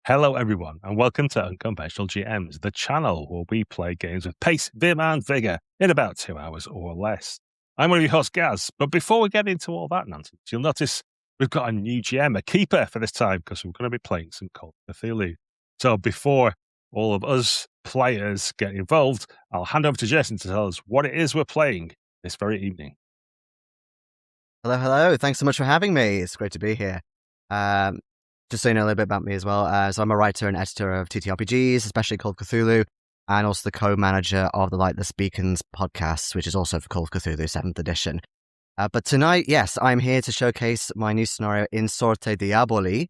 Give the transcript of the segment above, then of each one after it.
Hello, everyone, and welcome to Unconventional GMs, the channel where we play games with pace, vim, and vigor in about 2 hours or less. I'm one of your hosts, Gaz, but before we get into all that nonsense, you'll notice we've got a new GM, a keeper for this time, because we're going to be playing some Call of Cthulhu. So before all of us players get involved, I'll hand over to Jayson to tell us what it is we're playing this very evening. Hello, hello. Thanks so much for having me. It's great to be here. Just so you know a little bit about me as well. So I'm a writer and editor of ttrpgs, especially Call of Cthulhu, and also the co-manager of the Lightless Beacons podcast, which is also for Call of Cthulhu 7th edition. But tonight, yes, I'm here to showcase my new scenario in Sorte Diaboli,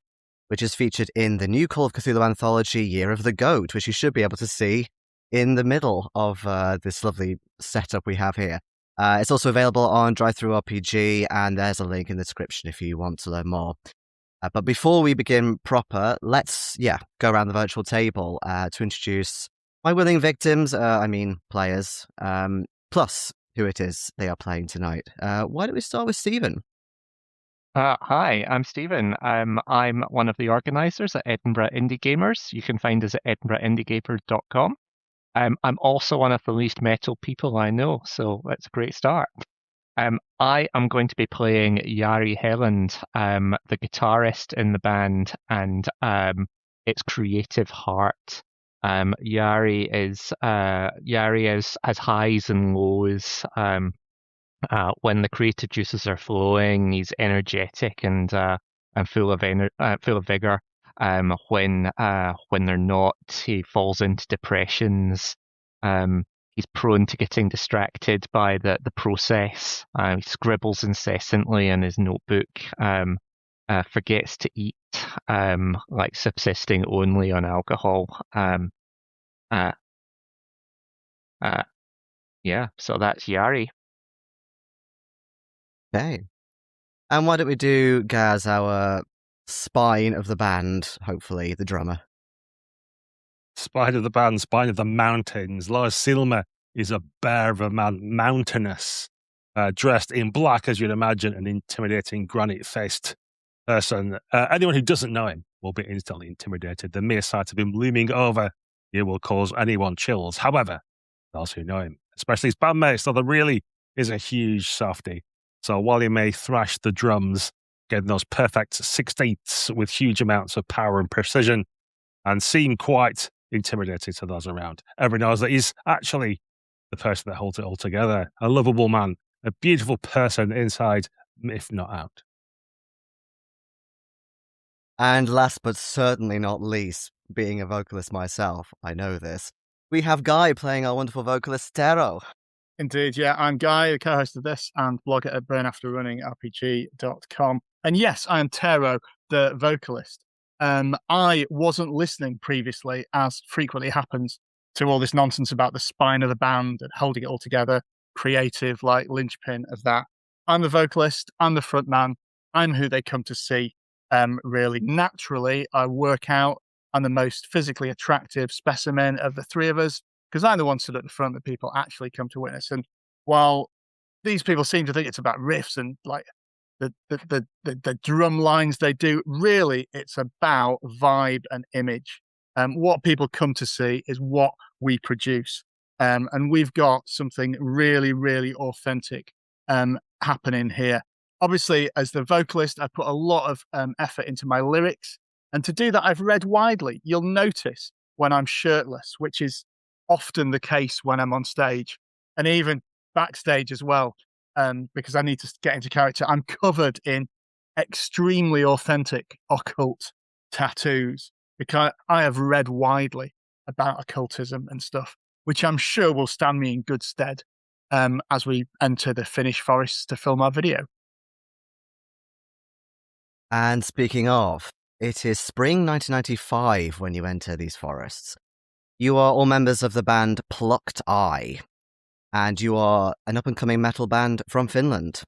which is featured in the new Call of Cthulhu anthology, Year of the Goat, which you should be able to see in the middle of this lovely setup we have here. It's also available on ttrpg, and there's a link in the description if you want to learn more. But before we begin proper, let's, go around the virtual table to introduce my willing victims, players, plus who it is they are playing tonight. Why don't we start with Stephen? Hi, I'm Stephen. I'm one of the organisers at Edinburgh Indie Gamers. You can find us at edinburghindiegapers.com. I'm also one of the least metal people I know, so that's a great start. I am going to be playing Jari Helland, the guitarist in the band, and its creative heart. Jari has highs and lows. When the creative juices are flowing, he's energetic and full of vigor. When they're not, he falls into depressions. He's prone to getting distracted by the process. He scribbles incessantly in his notebook. Forgets to eat, like subsisting only on alcohol. So that's Jari. Okay. And why don't we do Gaz, our spine of the band, hopefully, the drummer? Spine of the band, spine of the mountains. Lars Silmer is a bear of a man, mountainous, dressed in black, as you'd imagine, an intimidating granite-faced person. Anyone who doesn't know him will be instantly intimidated. The mere sight of him looming over you will cause anyone chills. However, those who know him, especially his bandmates, so there really is a huge softy. So while he may thrash the drums, getting those perfect 16ths with huge amounts of power and precision, and seem quite intimidating to those around, everyone knows that he's actually the person that holds it all together. A lovable man, a beautiful person inside, if not out. And last but certainly not least, being a vocalist myself, I know this, we have Guy playing our wonderful vocalist, Tero. Indeed, yeah. I'm Guy, the co-host of this and blogger at burnafterrunningRPG.com. And yes, I am Tero, the vocalist. I wasn't listening previously, as frequently happens, to all this nonsense about the spine of the band and holding it all together, creative, like, linchpin of that. I'm the vocalist, I'm the front man, I'm who they come to see. Really, naturally, I work out I'm the most physically attractive specimen of the three of us, because I'm the one stood at the front that people actually come to witness. And while these people seem to think it's about riffs and like the drum lines they do, really it's about vibe and image. What people come to see is what we produce. And we've got something really, really authentic happening here. Obviously, as the vocalist, I put a lot of effort into my lyrics. And to do that, I've read widely. You'll notice when I'm shirtless, which is often the case when I'm on stage, and even backstage as well, because I need to get into character. I'm covered in extremely authentic occult tattoos, because I have read widely about occultism and stuff, which I'm sure will stand me in good stead as we enter the Finnish forests to film our video. And speaking of, it is spring 1995 when you enter these forests. You are all members of the band Plucked Eye, and you are an up-and-coming metal band from Finland.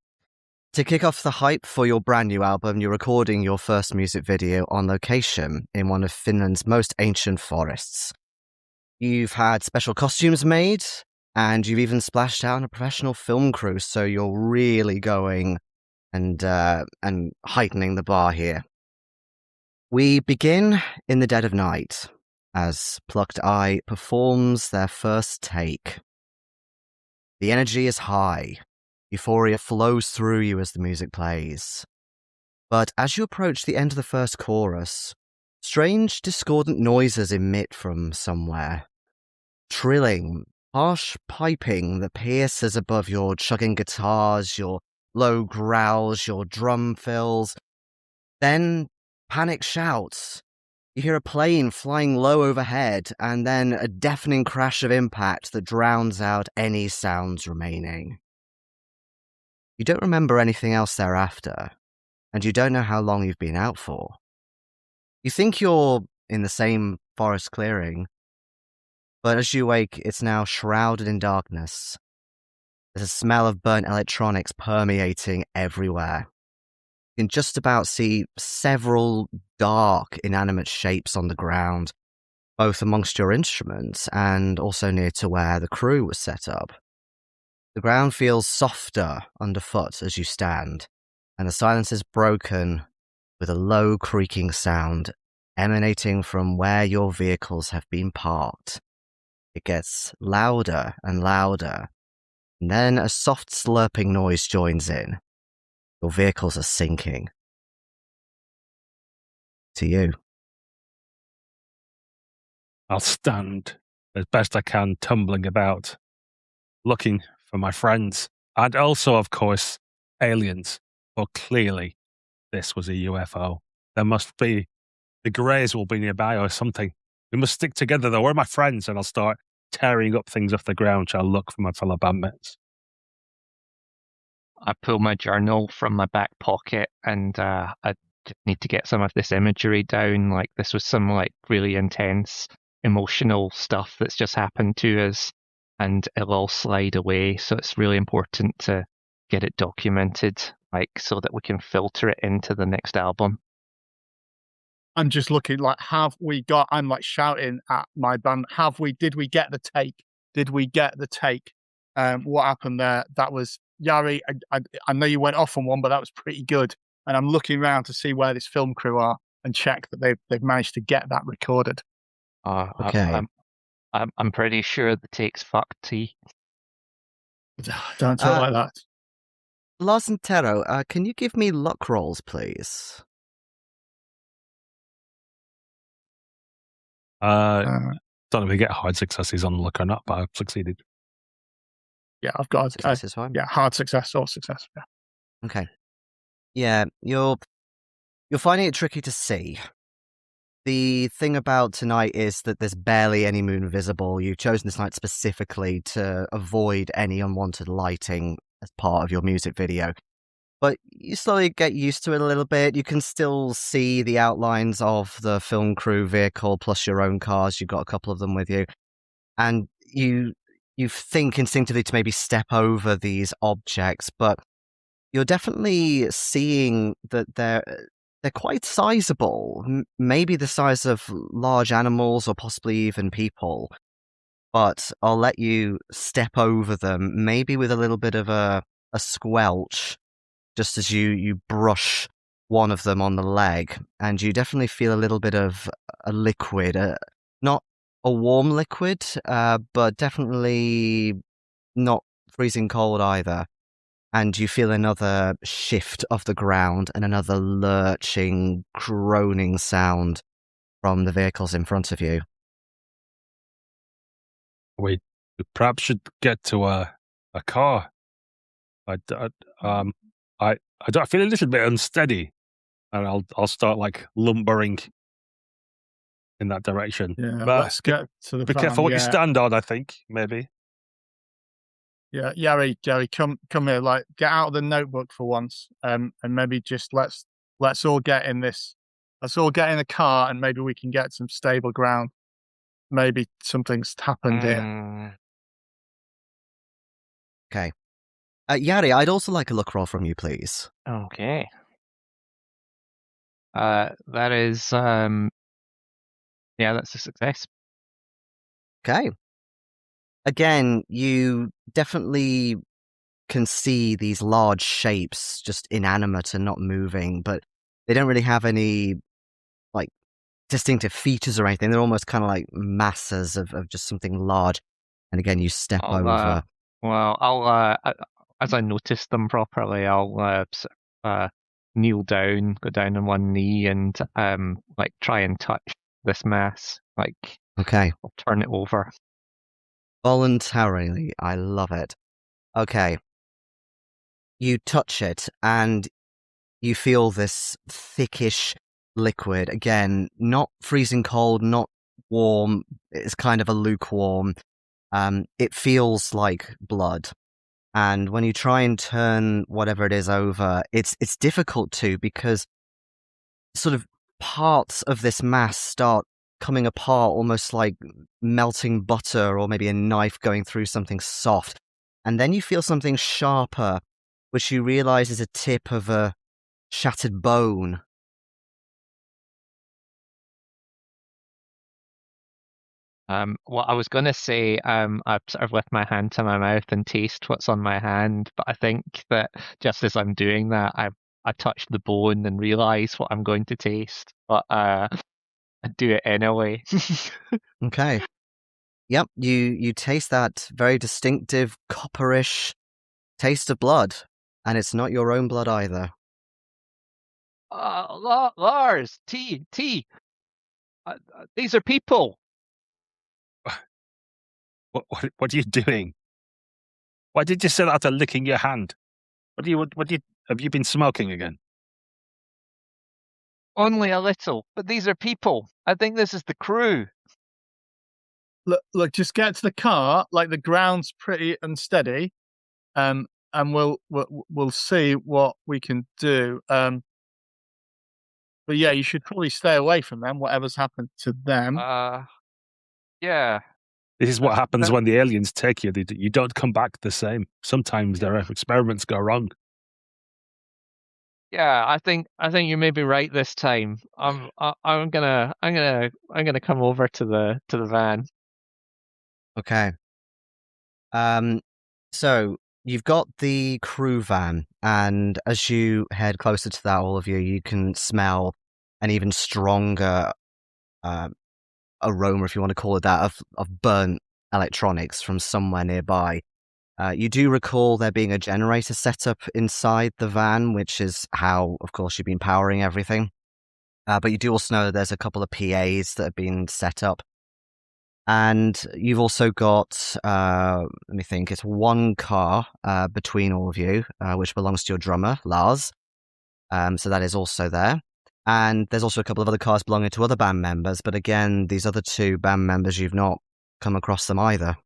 To kick off the hype for your brand new album, you're recording your first music video on location in one of Finland's most ancient forests. You've had special costumes made, and you've even splashed out a professional film crew, so you're really going and heightening the bar here. We begin in the dead of night as Plucked Eye performs their first take. The energy is high. Euphoria flows through you as the music plays. But as you approach the end of the first chorus, strange discordant noises emit from somewhere. Trilling, harsh piping that pierces above your chugging guitars, your low growls, your drum fills. Then panic shouts. You hear a plane flying low overhead, and then a deafening crash of impact that drowns out any sounds remaining. You don't remember anything else thereafter, and you don't know how long you've been out for. You think you're in the same forest clearing, but as you wake, it's now shrouded in darkness. There's a smell of burnt electronics permeating everywhere. You can just about see several dark, inanimate shapes on the ground, both amongst your instruments and also near to where the crew was set up. The ground feels softer underfoot as you stand, and the silence is broken with a low creaking sound emanating from where your vehicles have been parked. It gets louder and louder, and then a soft slurping noise joins in. Your vehicles are sinking. To you. I'll stand as best I can, tumbling about, looking for my friends, and also, of course, aliens. But clearly, this was a UFO. There must be, the Greys will be nearby or something. We must stick together, though. Where are my friends? And I'll start tearing up things off the ground, which I'll look for my fellow bandmates. I pull my journal from my back pocket, and I just need to get some of this imagery down. Like, this was some like really intense emotional stuff that's just happened to us, and it'll all slide away. So it's really important to get it documented, like, so that we can filter it into the next album. I'm just looking like, I'm like shouting at my band, did we get the take? Did we get the take? What happened there? That was, Yari, I know you went off on one, but that was pretty good. And I'm looking around to see where this film crew are and check that they've managed to get that recorded. Okay. I'm pretty sure the take's fucked, T. Don't talk like that. Lars and Tero, can you give me luck rolls, please? Don't know if we get hard successes on luck or not, but I've succeeded. Yeah, I've got Success is fine. yeah, hard success or success. Yeah. Okay. Yeah, you're finding it tricky to see. The thing about tonight is that there's barely any moon visible. You've chosen this night specifically to avoid any unwanted lighting as part of your music video. But you slowly get used to it a little bit. You can still see the outlines of the film crew vehicle plus your own cars. You've got a couple of them with you. And you think instinctively to maybe step over these objects, but you're definitely seeing that they're quite sizable, maybe the size of large animals or possibly even people. But I'll let you step over them, maybe with a little bit of a squelch, just as you brush one of them on the leg, and you definitely feel a little bit of a liquid, not a warm liquid, but definitely not freezing cold either. And you feel another shift of the ground and another lurching, groaning sound from the vehicles in front of you. We perhaps should get to a car. I feel a little bit unsteady, and I'll start like lumbering in that direction. Yeah, but let's get to the be van, careful what you yeah. stand on. I think maybe. Yeah, Yari, come here. Like, get out of the notebook for once, and maybe just let's all get in this. Let's all get in a car, and maybe we can get some stable ground. Maybe something's happened here. Okay. Yari, I'd also like a luck roll from you, please. Okay. That is, yeah, that's a success. Okay. Again, you definitely can see these large shapes just inanimate and not moving, but they don't really have any distinctive features or anything. They're almost kind of like masses of just something large. And again, you step over. I'll as I notice them properly, I'll kneel down, go down on one knee, and like try and touch this mass. Like, Okay. I'll turn it over. Voluntarily. I love it. Okay. You touch it, and you feel this thickish liquid. Again, not freezing cold, not warm. It's kind of a lukewarm. It feels like blood. And when you try and turn whatever it is over, it's difficult to, because sort of parts of this mass start coming apart, almost like melting butter or maybe a knife going through something soft. And then you feel something sharper, which you realize is a tip of a shattered bone. Well, I was going to say, I sort of lift my hand to my mouth and taste what's on my hand, but I think that just as I'm doing that, I touch the bone and realize what I'm going to taste, but I do it anyway. Okay. Yep, you taste that very distinctive copperish taste of blood, and it's not your own blood either. Lars, T, these are people. What are you doing? Why did you say that after licking your hand? Have you been smoking again? Only a little, but these are people. I think this is the crew. Look, just get to the car. Like, the ground's pretty unsteady, and we'll see what we can do. But yeah, you should probably stay away from them. Whatever's happened to them. Yeah. This is what happens when the aliens take you. You don't come back the same. Sometimes their experiments go wrong. Yeah, I think you may be right this time. I'm gonna come over to the van. Okay. So you've got the crew van, and as you head closer to that, all of you can smell an even stronger aroma, if you want to call it that, of burnt electronics from somewhere nearby. You do recall there being a generator set up inside the van, which is how, of course, you've been powering everything. But you do also know that there's a couple of PAs that have been set up. And you've also got, let me think, it's one car between all of you, which belongs to your drummer, Lars. So that is also there. And there's also a couple of other cars belonging to other band members. But again, these other two band members, you've not come across them either.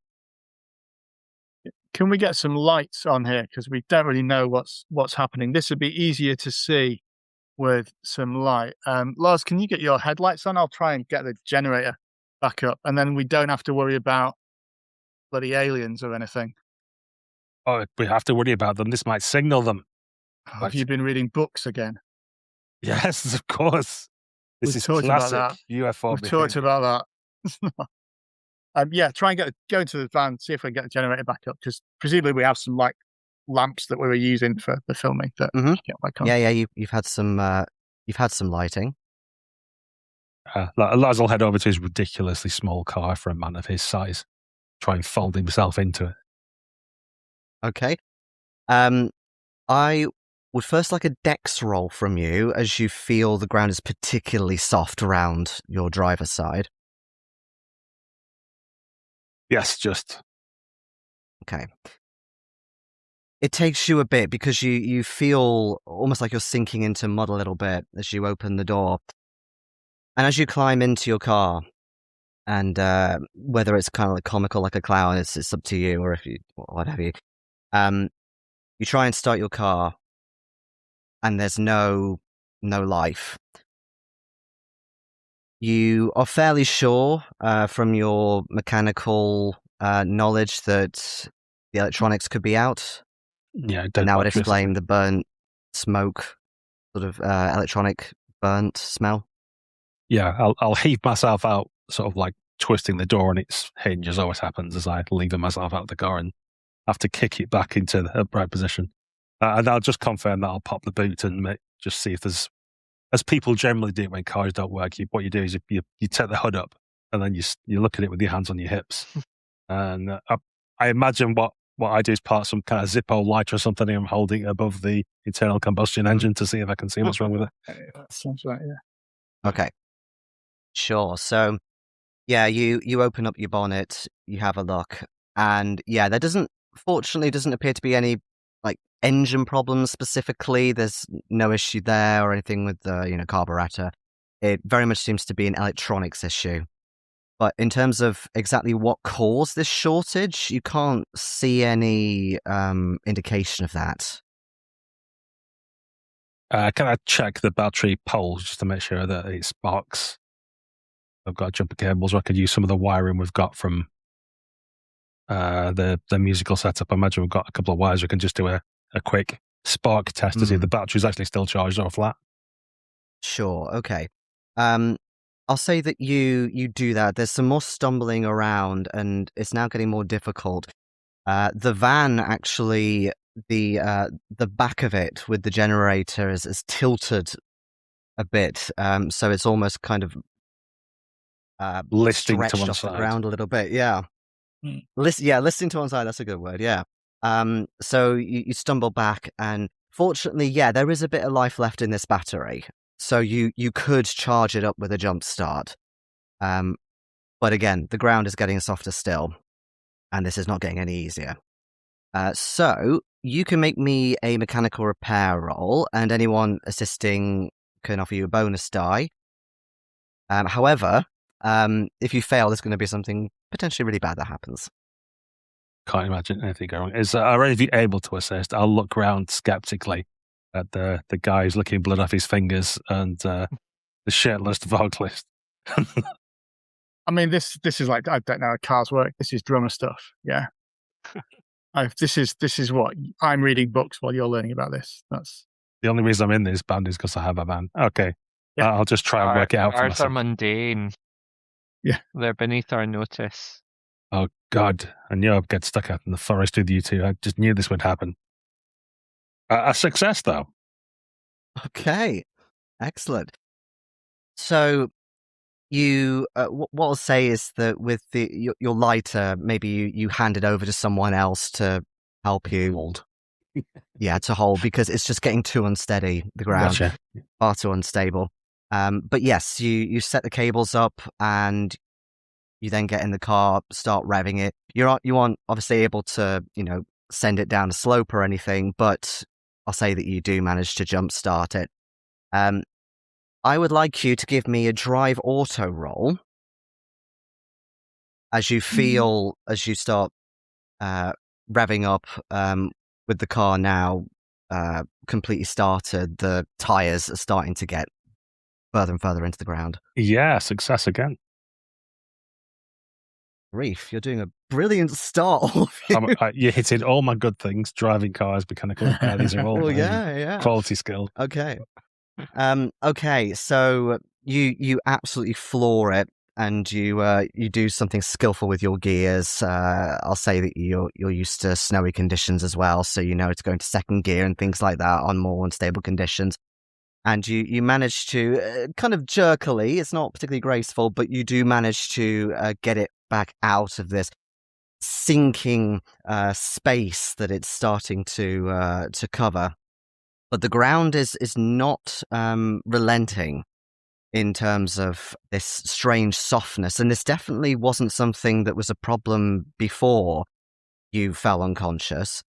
Can we get some lights on here? Because we don't really know what's happening. This would be easier to see with some light. Lars, can you get your headlights on? I'll try and get the generator back up, and then we don't have to worry about bloody aliens or anything. Oh, we have to worry about them. This might signal them. Have you been reading books again? Yes, of course. This is classic UFO. We've talked about that. Yeah, try and go into the van, see if we can get the generator back up, because presumably we have some like lamps that we were using for the filming that get back on. Yeah, you've had some lighting. Lars will head over to his ridiculously small car for a man of his size. Try and fold himself into it. Okay. I would first like a dex roll from you, as you feel the ground is particularly soft around your driver's side. Yes, just. Okay. It takes you a bit, because you feel almost like you're sinking into mud a little bit as you open the door. And as you climb into your car, and whether it's kind of like comical like a clown, it's up to you, or if you, what have you. You try and start your car, and there's no life. You are fairly sure from your mechanical knowledge that the electronics could be out. Yeah, and that would explain the burnt smoke, sort of electronic burnt smell. Yeah, I'll heave myself out, sort of like twisting the door on its hinge, as always happens as I lever myself out of the car and have to kick it back into the upright position. And I'll just confirm that I'll pop the boot and just see if there's as people generally do when cars don't work, what you do is you take the hood up and then you look at it with your hands on your hips. And I imagine what I do is part some kind of Zippo light or something, and I'm holding it above the internal combustion engine to see if I can see what's wrong with it. That sounds right, yeah. Okay. Sure. So, yeah, you open up your bonnet, you have a look, and yeah, there fortunately doesn't appear to be any like engine problems specifically. There's no issue there or anything with the carburetor. It very much seems to be an electronics issue. But in terms of exactly what caused this shortage, you can't see any indication of that. Can I check the battery poles just to make sure that it sparks? I've got jumper cables, or I could use some of the wiring we've got from the musical setup. I imagine we've got a couple of wires. We can just do a quick spark test to see if the battery's actually still charged or flat. Sure. Okay. I'll say that you do that. There's some more stumbling around, and it's now getting more difficult. The van actually, the back of it with the generator is tilted a bit, so it's almost kind of listing stretched to one off the side. ground a little bit. Yeah. Listing to one side. That's a good word. Yeah. So you stumble back, and fortunately, yeah, there is a bit of life left in this battery. So you could charge it up with a jump start. But again, the ground is getting softer still, and this is not getting any easier. So you can make me a mechanical repair roll, and anyone assisting can offer you a bonus die. However, if you fail, there's going to be something potentially really bad that happens. Can't imagine anything going wrong. Are any of you able to assist? I'll look round skeptically at the guy who's licking blood off his fingers and the shirtless vocalist. I mean, this is like, I don't know how cars work. This is drummer stuff. Yeah. This is what I'm reading books while you're learning about this. That's the only reason I'm in this band is because I have a band. Okay. Yeah. I'll just try and work it out for Ours myself. are mundane. Yeah. They're beneath our notice. Oh, God. I knew I'd get stuck out in the forest with you two. I just knew this would happen. A success, though. Okay. Excellent. So you, what I'll say is that with your lighter, maybe you hand it over to someone else to help you. Hold. Yeah, to hold, because it's just getting too unsteady, the ground. Gotcha. Far too unstable. But yes, you set the cables up, and you then get in the car, start revving it. You aren't obviously able to, send it down a slope or anything, but I'll say that you do manage to jump start it. I would like you to give me a drive auto roll as you feel, as you start revving up with the car now completely started, the tyres are starting to get further and further into the ground. Yeah, success again. Reef, you're doing a brilliant start. You're hitting all my good things: driving cars, mechanical repair. These are all quality skills. Okay. Okay, so you absolutely floor it, and you do something skillful with your gears. I'll say that you're used to snowy conditions as well, so you know to go into second gear and things like that on more unstable conditions. And you manage to kind of jerkily, it's not particularly graceful, but you do manage to get it back out of this sinking space that it's starting to cover. But the ground is not relenting in terms of this strange softness. And this definitely wasn't something that was a problem before you fell unconscious.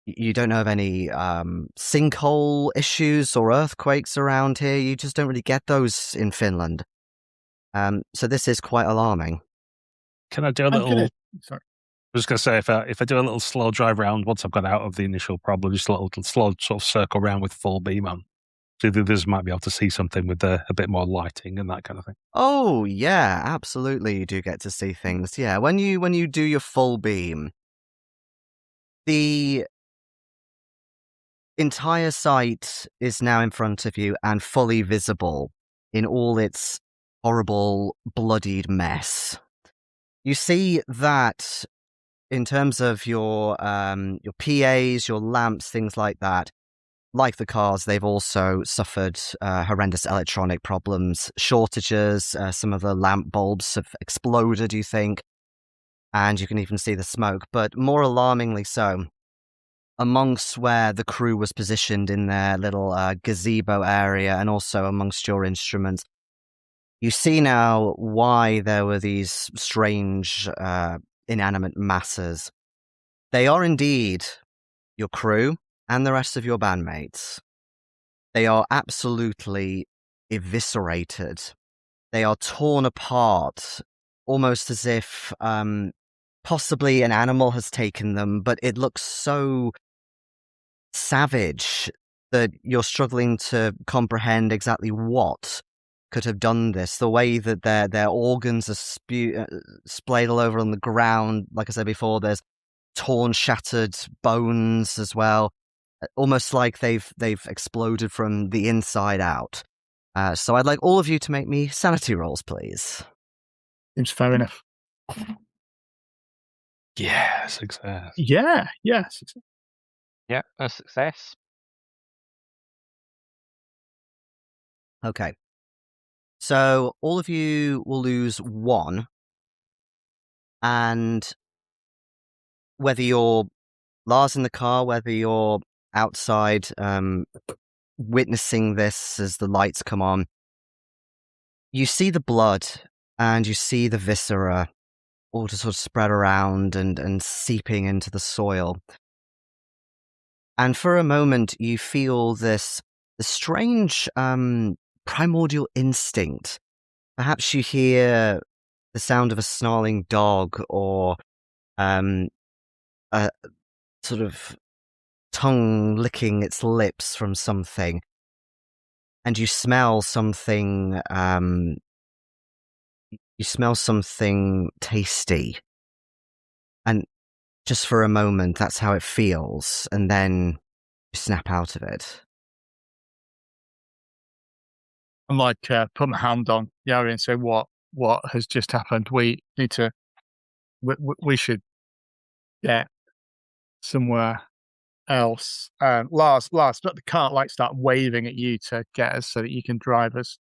You don't know of any sinkhole issues or earthquakes around here. You just don't really get those in Finland. So this is quite alarming. Can I do a little... Sorry. I was just going to say, if I do a little slow drive around once I've got out of the initial problem, just a little slow sort of circle around with full beam on, so the others might be able to see something with a bit more lighting and that kind of thing. Oh, yeah, absolutely. You do get to see things. Yeah, when you do your full beam, the entire site is now in front of you and fully visible in all its horrible, bloodied mess. You see that in terms of your PAs, your lamps, things like that, like the cars, they've also suffered horrendous electronic problems, shortages. Some of the lamp bulbs have exploded, you think, and you can even see the smoke. But more alarmingly so, amongst where the crew was positioned in their little gazebo area and also amongst your instruments, you see now why there were these strange inanimate masses. They are indeed your crew and the rest of your bandmates. They are absolutely eviscerated. They are torn apart, almost as if possibly an animal has taken them, but it looks so savage that you're struggling to comprehend exactly what could have done this. The way that their organs are splayed all over on the ground. Like I said before, there's torn, shattered bones as well, almost like they've exploded from the inside out. So I'd like all of you to make me sanity rolls, please. Seems fair enough. Yeah, success. Yeah. Success. Yeah, a success. Okay. So all of you will lose 1, and whether you're Lars in the car, whether you're outside witnessing this as the lights come on, you see the blood and you see the viscera all just sort of spread around and seeping into the soil. And for a moment, you feel this strange primordial instinct. Perhaps you hear the sound of a snarling dog or a sort of tongue licking its lips from something. And you smell something, tasty. And just for a moment, that's how it feels. And then you snap out of it. I'm like, put my hand on Yari and say, what has just happened? We need to, we should get somewhere else. Lars, but the car like start waving at you to get us so that you can drive us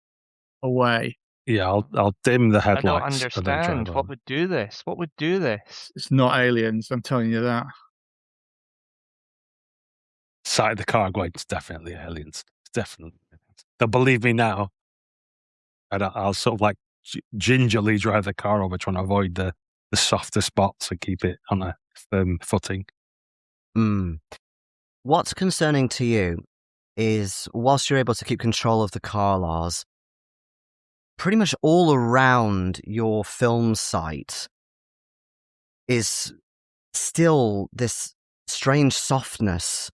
away. Yeah, I'll dim the I headlights. don't and then drive understand. on. What would do this? What would do this? It's not aliens, I'm telling you that. Side of the car going, it's definitely aliens. It's definitely aliens. They'll believe me now. And I'll sort of like gingerly drive the car over, trying to avoid the softer spots and keep it on a firm footing. What's concerning to you is, whilst you're able to keep control of the car, Lars, pretty much all around your film site is still this strange softness.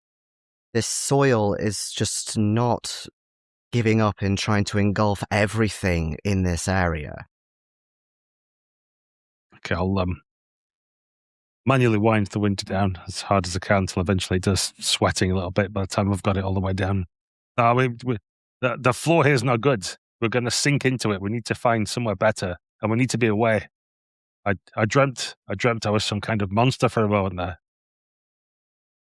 This soil is just not giving up in trying to engulf everything in this area. Okay, I'll manually wind the window down as hard as I can until eventually it does sweating a little bit by the time I've got it all the way down. The floor here is not good. We're going to sink into it. We need to find somewhere better, and we need to be away. I dreamt I was some kind of monster for a moment there.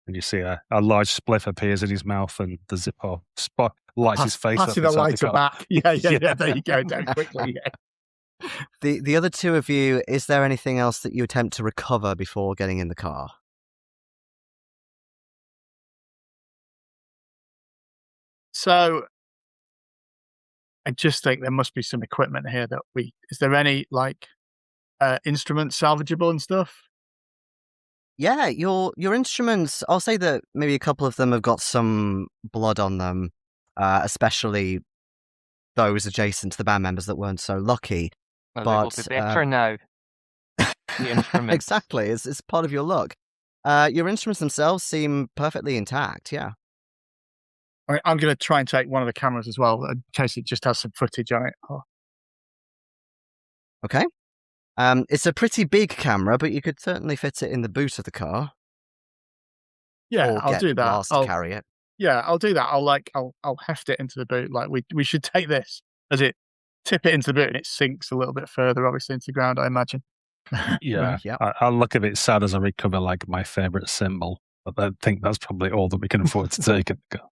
And you see a large spliff appears in his mouth, and the Zippo spot lights his face up. Passing the lighter back. Yeah, there you go, down quickly. Yeah. The other two of you, is there anything else that you attempt to recover before getting in the car? So I just think there must be some equipment here that is there any like instruments salvageable and stuff? Yeah, your instruments, I'll say that maybe a couple of them have got some blood on them, especially those adjacent to the band members that weren't so lucky. Well, But they will be better now. The instruments. exactly, it's part of your look. Your instruments themselves seem perfectly intact, yeah. I'm going to try and take one of the cameras as well, in case it just has some footage on it. Oh. Okay. It's a pretty big camera, but you could certainly fit it in the boot of the car. Yeah, or I'll get do that. Lars to carry it. Yeah, I'll do that. I'll heft it into the boot. Like we should take this as it tip it into the boot and it sinks a little bit further, obviously, into the ground, I imagine. Yeah, Yep. I'll look a bit sad as I recover like my favourite symbol, but I think that's probably all that we can afford to take in the car.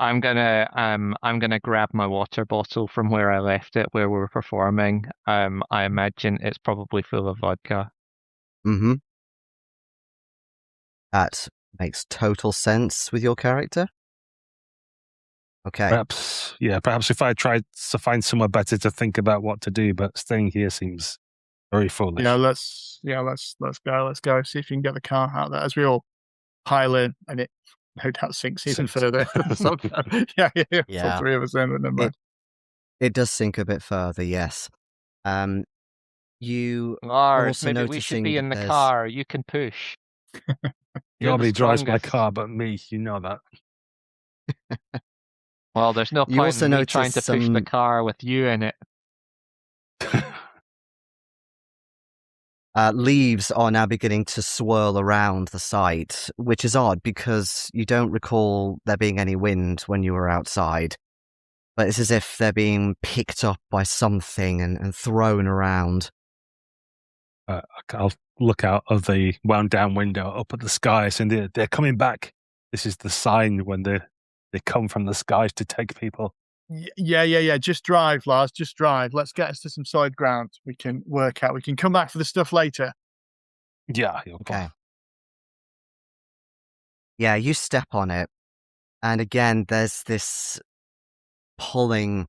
I'm gonna grab my water bottle from where I left it, where we were performing. I imagine it's probably full of vodka. Mm-hmm. That makes total sense with your character. Okay. Perhaps if I tried to find somewhere better to think about what to do, but staying here seems very foolish. Let's go. Let's go. See if you can get the car out there as we all pile in, and it no doubt sinks even further. Yeah. All three of us in, but never mind. It does sink a bit further, yes. You Lars, also maybe we should be noticing in the there's- car. You can push. You're Nobody the drives my strongest. car but me. You know that. Well, there's no You point also in me notice trying to push the some- car with you in it. leaves are now beginning to swirl around the site, which is odd because you don't recall there being any wind when you were outside. But it's as if they're being picked up by something and thrown around. I'll look out of the wound down window up at the skies, and they're coming back. This is the sign when they come from the skies to take people. Yeah. Just drive, Lars. Just drive. Let's get us to some solid ground. We can work out. We can come back for the stuff later. Yeah. Okay. Yeah, you step on it, and again, there's this pulling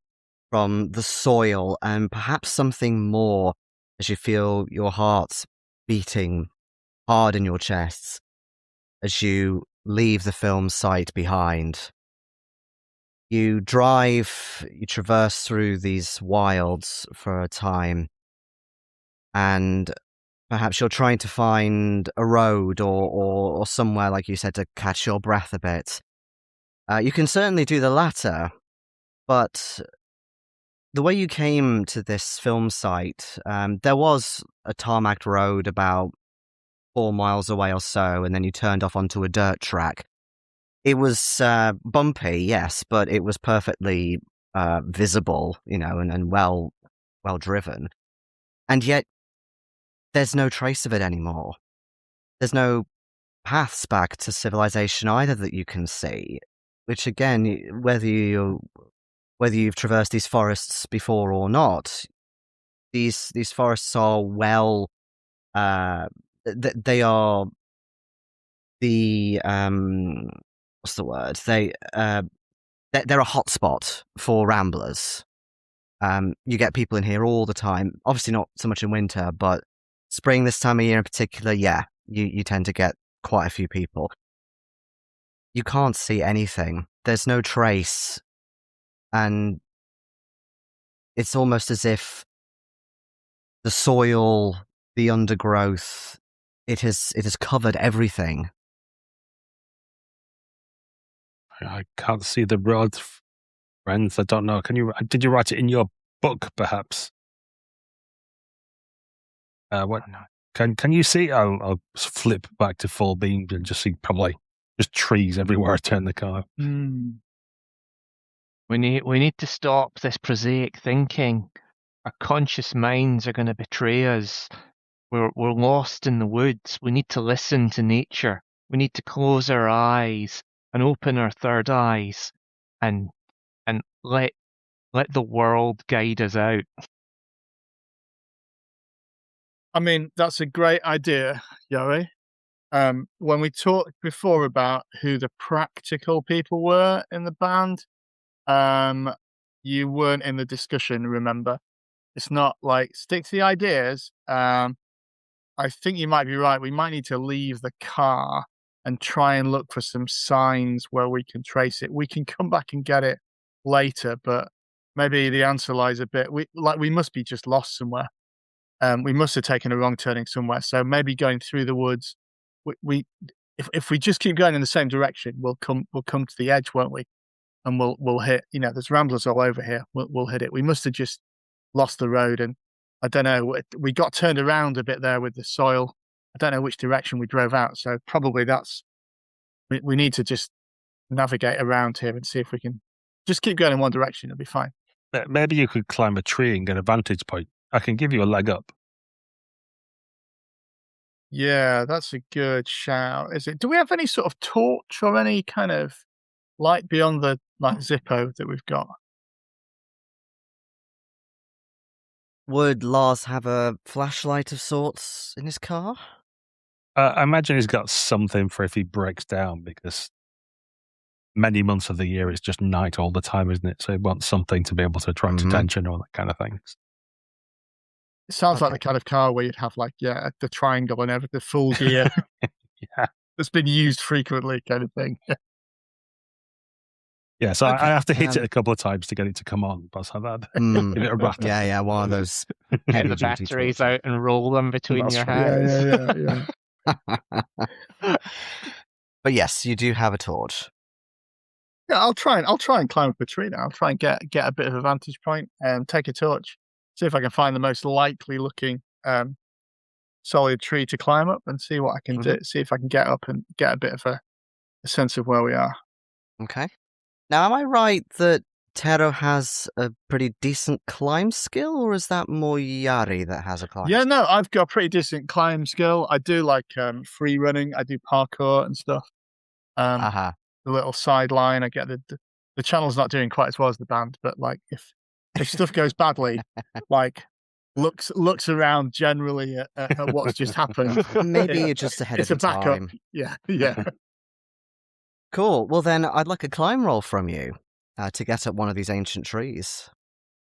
from the soil and perhaps something more as you feel your hearts beating hard in your chests as you leave the film site behind. You traverse through these wilds for a time, and perhaps you're trying to find a road or somewhere, like you said, to catch your breath a bit. You can certainly do the latter, but the way you came to this film site, there was a tarmacked road about 4 miles away or so, and then you turned off onto a dirt track. It was bumpy, yes, but it was perfectly visible, and well driven. And yet, there's no trace of it anymore. There's no paths back to civilization either that you can see. Which again, whether you've traversed these forests before or not, these forests are well. They are the what's the word? They're a hotspot for ramblers. You get people in here all the time. Obviously, not so much in winter, but spring this time of year in particular, yeah, you tend to get quite a few people. You can't see anything. There's no trace, and it's almost as if the soil, the undergrowth, it has covered everything. I can't see the road, friends. I don't know. Did you write it in your book, perhaps? What? Can you see? I'll flip back to full beam and just see probably just trees everywhere I turn the car. We need to stop this prosaic thinking. Our conscious minds are going to betray us. We're lost in the woods. We need to listen to nature. We need to close our eyes and open our third eyes, and let the world guide us out. I mean, that's a great idea, Yuri. When we talked before about who the practical people were in the band, you weren't in the discussion, remember? It's not like stick to the ideas. I think you might be right. We might need to leave the car and try and look for some signs where we can trace it. We can come back and get it later, but maybe the answer lies a bit. We must be just lost somewhere. We must have taken a wrong turning somewhere. So maybe going through the woods. If we just keep going in the same direction, we'll come to the edge, won't we? And we'll hit. There's ramblers all over here. We'll hit it. We must have just lost the road, and I don't know. We got turned around a bit there with the soil. I don't know which direction we drove out. So probably we need to just navigate around here and see if we can just keep going in one direction. It'll be fine. Maybe you could climb a tree and get a vantage point. I can give you a leg up. Yeah, that's a good shout. Do we have any sort of torch or any kind of light beyond the Zippo that we've got. Would Lars have a flashlight of sorts in his car? I imagine he's got something for if he breaks down, because many months of the year it's just night all the time, isn't it? So he wants something to be able to attract attention, all that kind of thing. It sounds like the kind of car where you'd have the triangle and everything, the full gear. Yeah. That's been used frequently, kind of thing. Yeah, so Okay, I have to hit it a couple of times to get it to come on. But I've had give it a rattle. Yeah, one of those Get heavy the duty batteries torches. out and roll them between That's your right. hands. Yeah. But yes, you do have a torch. Yeah, I'll try and climb up a tree now. I'll try and get a bit of a vantage point and take a torch. See if I can find the most likely looking solid tree to climb up and see what I can do. See if I can get up and get a bit of a sense of where we are. Okay. Now, am I right that Tero has a pretty decent climb skill, or is that more Yari that has a climb Yeah, skill? no, I've got a pretty decent climb skill. I do free running. I do parkour and stuff. The little sideline. I get the channel's not doing quite as well as the band, but if stuff goes badly, looks around generally at what's just happened. Maybe you're just ahead of It's a your backup. time. Yeah. Cool. Well, then I'd like a climb roll from you to get up one of these ancient trees.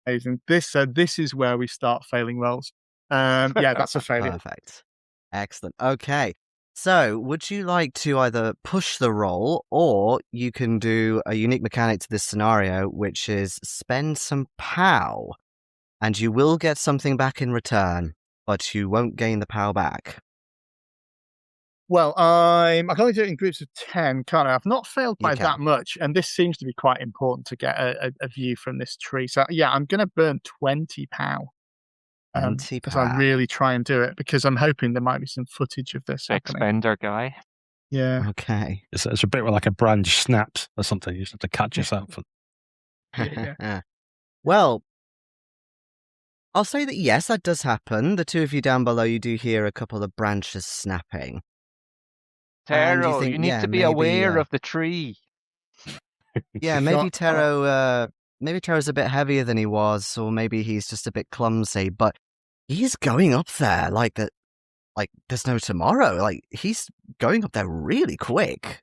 Amazing. This is where we start failing rolls. Yeah, that's a failure. Perfect. Excellent. Okay. So, would you like to either push the roll, or you can do a unique mechanic to this scenario, which is spend some POW, and you will get something back in return, but you won't gain the POW back. Well, I can only do it in groups of 10, can't I? I've not failed by can. that much, and this seems to be quite important to get a view from this tree. So, yeah, I'm going to burn 20 POW. 20 Because I really try and do it, because I'm hoping there might be some footage of this happening. Expender guy. Yeah. Okay. It's a bit where a branch snaps or something. You just have to catch yourself. Yeah. Well, I'll say that yes, that does happen. The two of you down below, you do hear a couple of branches snapping. And Tero, think, you need yeah, to be maybe, aware of the tree. Yeah, maybe Tero, maybe Tero's a bit heavier than he was, or maybe he's just a bit clumsy, but he's going up there like there's no tomorrow. He's going up there really quick.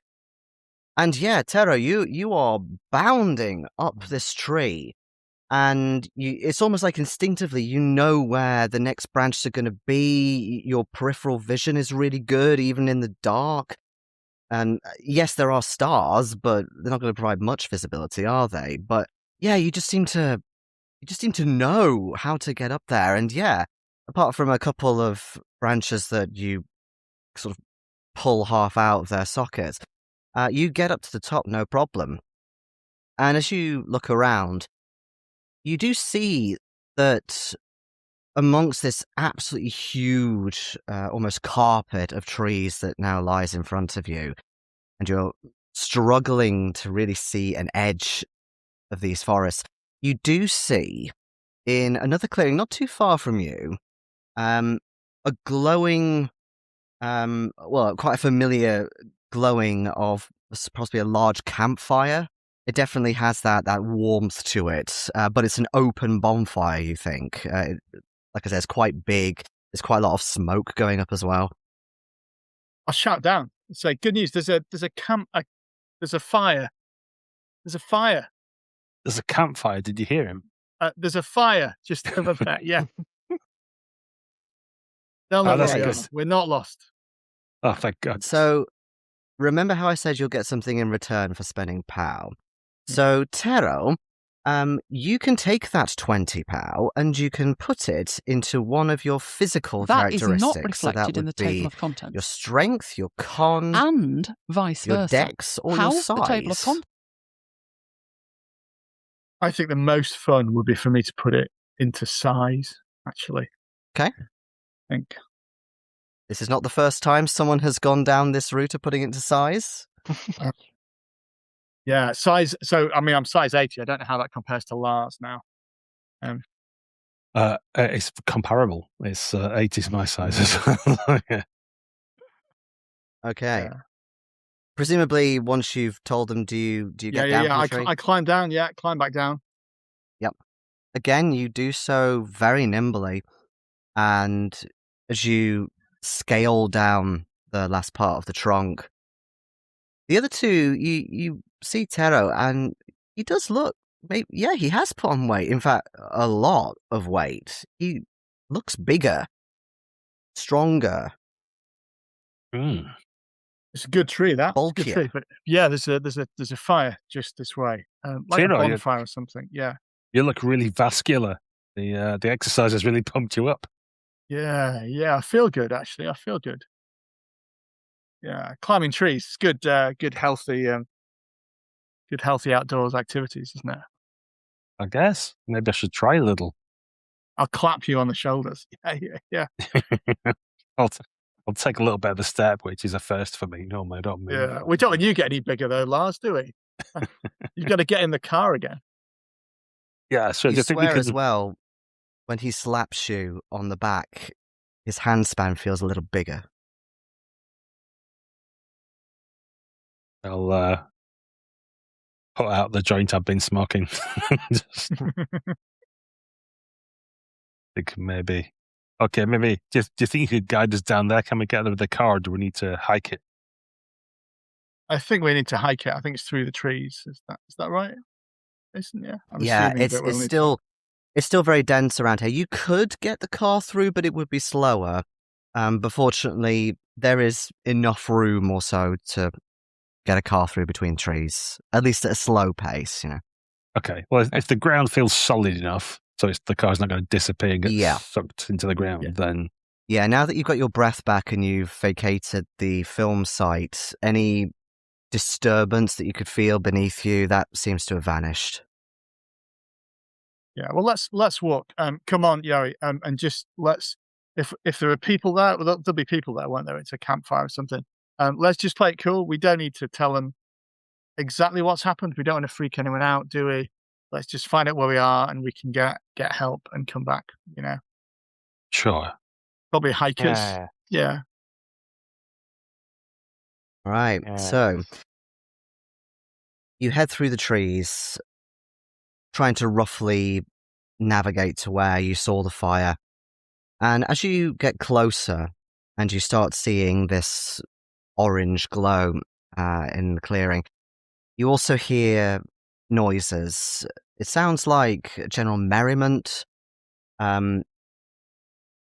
And yeah, Tero, you are bounding up this tree, and it's almost like instinctively you know where the next branches are going to be. Your peripheral vision is really good, even in the dark. And yes, there are stars, but they're not going to provide much visibility, are they? But yeah, you just seem to know how to get up there. And yeah, apart from a couple of branches that you sort of pull half out of their sockets, you get up to the top, no problem. And as you look around, you do see that amongst this absolutely huge, almost carpet of trees that now lies in front of you, and you're struggling to really see an edge of these forests, you do see, in another clearing not too far from you, a glowing, quite a familiar glowing of possibly a large campfire. It definitely has that warmth to it, but it's an open bonfire, you think. Like I said, it's quite big. There's quite a lot of smoke going up as well. I'll shout down and say, "Good news! There's a camp. There's a fire. There's a fire. There's a campfire. Did you hear him? There's a fire just over there. Yeah. They'll know where we are. We're not lost." Oh, thank God. So, remember how I said you'll get something in return for spending POW? So, Tero, you can take that 20 POW and you can put it into one of your physical That is characteristics. not reflected in the table of contents. Your strength, your con, and vice your versa. dex, or How's your size. the table of contents? I think the most fun would be for me to put it into size, actually. Okay. I think. This is not the first time someone has gone down this route of putting it into size. Yeah, size. So, I'm size 80. I don't know how that compares to Lars now. It's comparable. It's 80's my size as well. Yeah. Okay. Yeah. presumably, once you've told them, do you get down from the tree? I climb down. Yeah, climb back down. Again, you do so very nimbly, and as you scale down the last part of the trunk, the other two, you see Tero, and he does look, he has put on weight. In fact, a lot of weight. He looks bigger, stronger. It's a good tree. That it's a good tree. But yeah, there's a fire just this way, like a bonfire or something. Yeah. You look really vascular. The exercise has really pumped you up. Yeah. I feel good, actually. I feel good. Yeah, climbing trees. It's good, good healthy outdoors activities, isn't it? I guess. Maybe I should try a little. I'll clap you on the shoulders. Yeah. I'll take a little bit of a step, which is a first for me. No, I don't move. Yeah, we don't want you to get any bigger though, Lars, do we? You've got to get in the car again. Yeah, so you swear as well, when he slaps you on the back, his handspan feels a little bigger. I'll put out the joint I've been smoking. Think maybe. Okay, maybe. Do you think you could guide us down there? Can we get out of the car, or do we need to hike it? I think we need to hike it. I think it's through the trees. Is that right? Isn't it? Yeah, it's still very dense around here. You could get the car through, but it would be slower. But fortunately, there is enough room also to get a car through between trees, at least at a slow pace, you know. Okay, well, if the ground feels solid enough, so the car's not going to disappear and get sucked into the ground, then... Yeah, now that you've got your breath back and you've vacated the film site, any disturbance that you could feel beneath you, that seems to have vanished. Yeah, well, let's walk. Come on, Yari, and just if there are people there, well, there'll be people there, won't there? It's a campfire or something. Let's just play it cool. We don't need to tell them exactly what's happened. We don't want to freak anyone out, do we? Let's just find out where we are, and we can get help and come back. You know. Sure. Probably hikers. Yeah. All right. So you head through the trees, trying to roughly navigate to where you saw the fire. And as you get closer and you start seeing this orange glow in the clearing, you also hear noises. It sounds like general merriment, but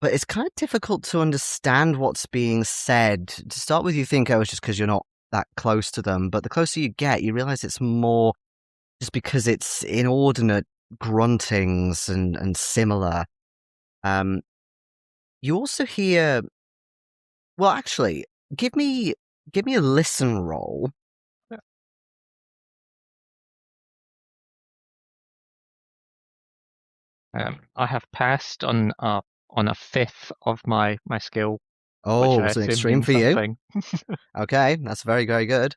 it's kind of difficult to understand what's being said. To start with, you think, it's just because you're not that close to them. But the closer you get, you realize it's more just because it's inordinate gruntings and similar. You also hear... Well, actually, give me a listen roll. I have passed on a fifth of my skill. Oh, it's an extreme for you. Okay, that's very, very good.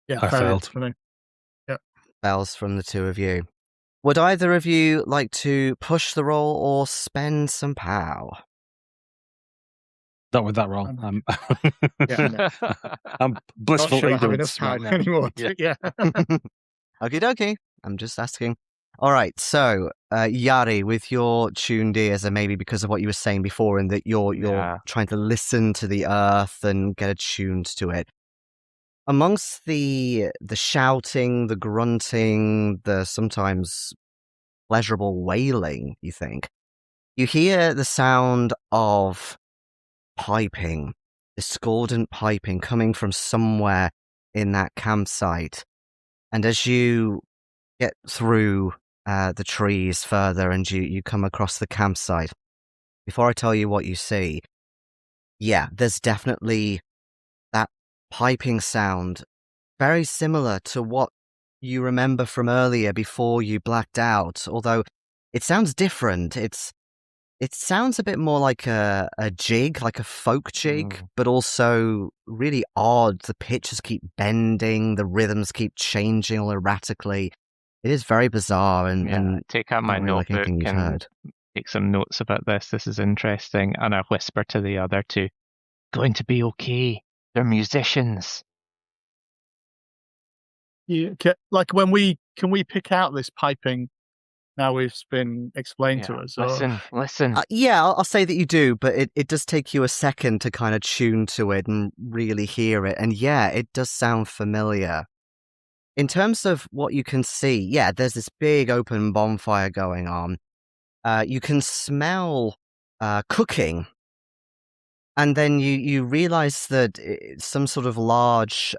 Yeah, I failed. Yeah. Fails from the two of you. Would either of you like to push the roll or spend some pow? Not with that roll. I'm blissful ignorance right now. Anymore. Yeah. Okie dokie. I'm just asking. All right, so Yari, with your tuned ears, and maybe because of what you were saying before, and that you're trying to listen to the earth and get attuned to it. Amongst the shouting, the grunting, the sometimes pleasurable wailing, you think, you hear the sound of piping, discordant piping coming from somewhere in that campsite. And as you get through the trees further and you come across the campsite, before I tell you what you see, there's definitely that piping sound, very similar to what you remember from earlier before you blacked out, although it sounds different. It sounds a bit more like a jig, like a folk jig, but also really odd. The pitches keep bending, the rhythms keep changing all erratically. It is very bizarre and take out my notebook and take some notes about this. This is interesting. And I whisper to the other two, going to be okay. They're musicians. Like when can we pick out this piping now we've been explained to us? Or... Listen. Yeah, I'll say that you do, but it does take you a second to kind of tune to it and really hear it. And yeah, it does sound familiar. In terms of what you can see, yeah, there's this big open bonfire going on. You can smell cooking. And then you realize that some sort of large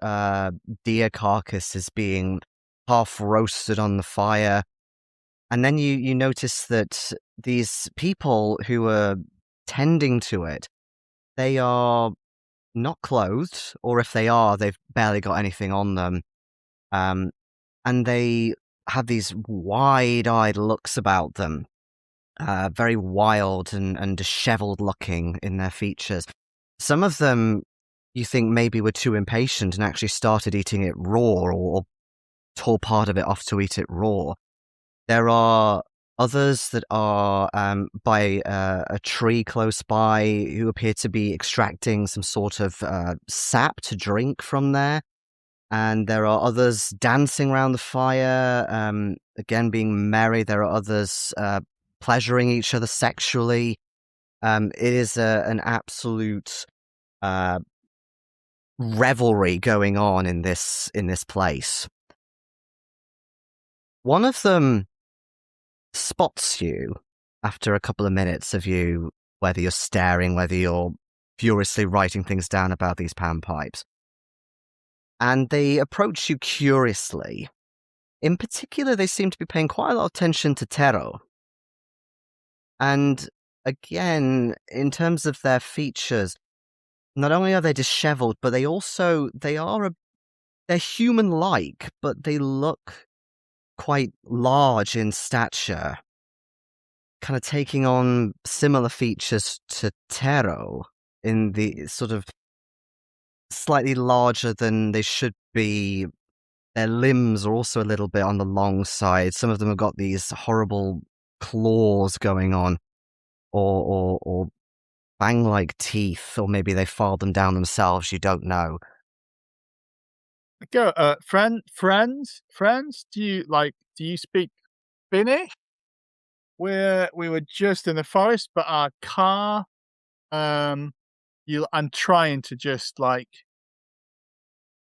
deer carcass is being half roasted on the fire. And then you notice that these people who are tending to it, they are not clothed, or if they are, they've barely got anything on them. And they have these wide-eyed looks about them. Very wild and disheveled looking in their features. Some of them you think maybe were too impatient and actually started eating it raw or tore part of it off to eat it raw. There are others that are by a tree close by who appear to be extracting some sort of sap to drink from there. And there are others dancing around the fire, again being merry. There are others pleasuring each other sexually. It is an absolute revelry going on in this place. One of them spots you after a couple of minutes of you, whether you're staring, whether you're furiously writing things down about these panpipes. And they approach you curiously. In particular, they seem to be paying quite a lot of attention to Tero. And again, in terms of their features, not only are they disheveled, but they're human-like, but they look quite large in stature, kind of taking on similar features to Tero in the sort of slightly larger than they should be. Their limbs are also a little bit on the long side. Some of them have got these horrible claws going on, or fang-like teeth, or maybe they filed them down themselves. You don't know. Go, friends. Do you speak Finnish? We were just in the forest, but our car. I'm trying to just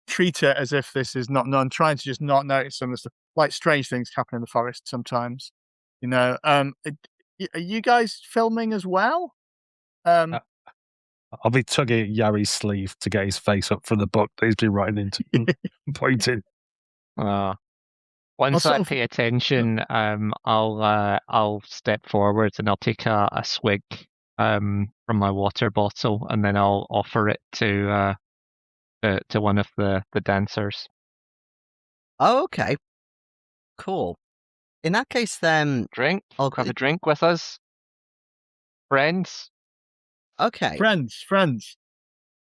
treat it as if this is not. No, I'm trying to just not notice some of the stuff. Like strange things happen in the forest sometimes. Are you guys filming as well? I'll be tugging at Yari's sleeve to get his face up from the book that he's been writing into and pointing. Once I pay attention, I'll step forward and I'll take a swig from my water bottle, and then I'll offer it to one of the dancers. Oh, okay. Cool. In that case, then... Drink? I'll have a drink with us. Friends? Okay. Friends.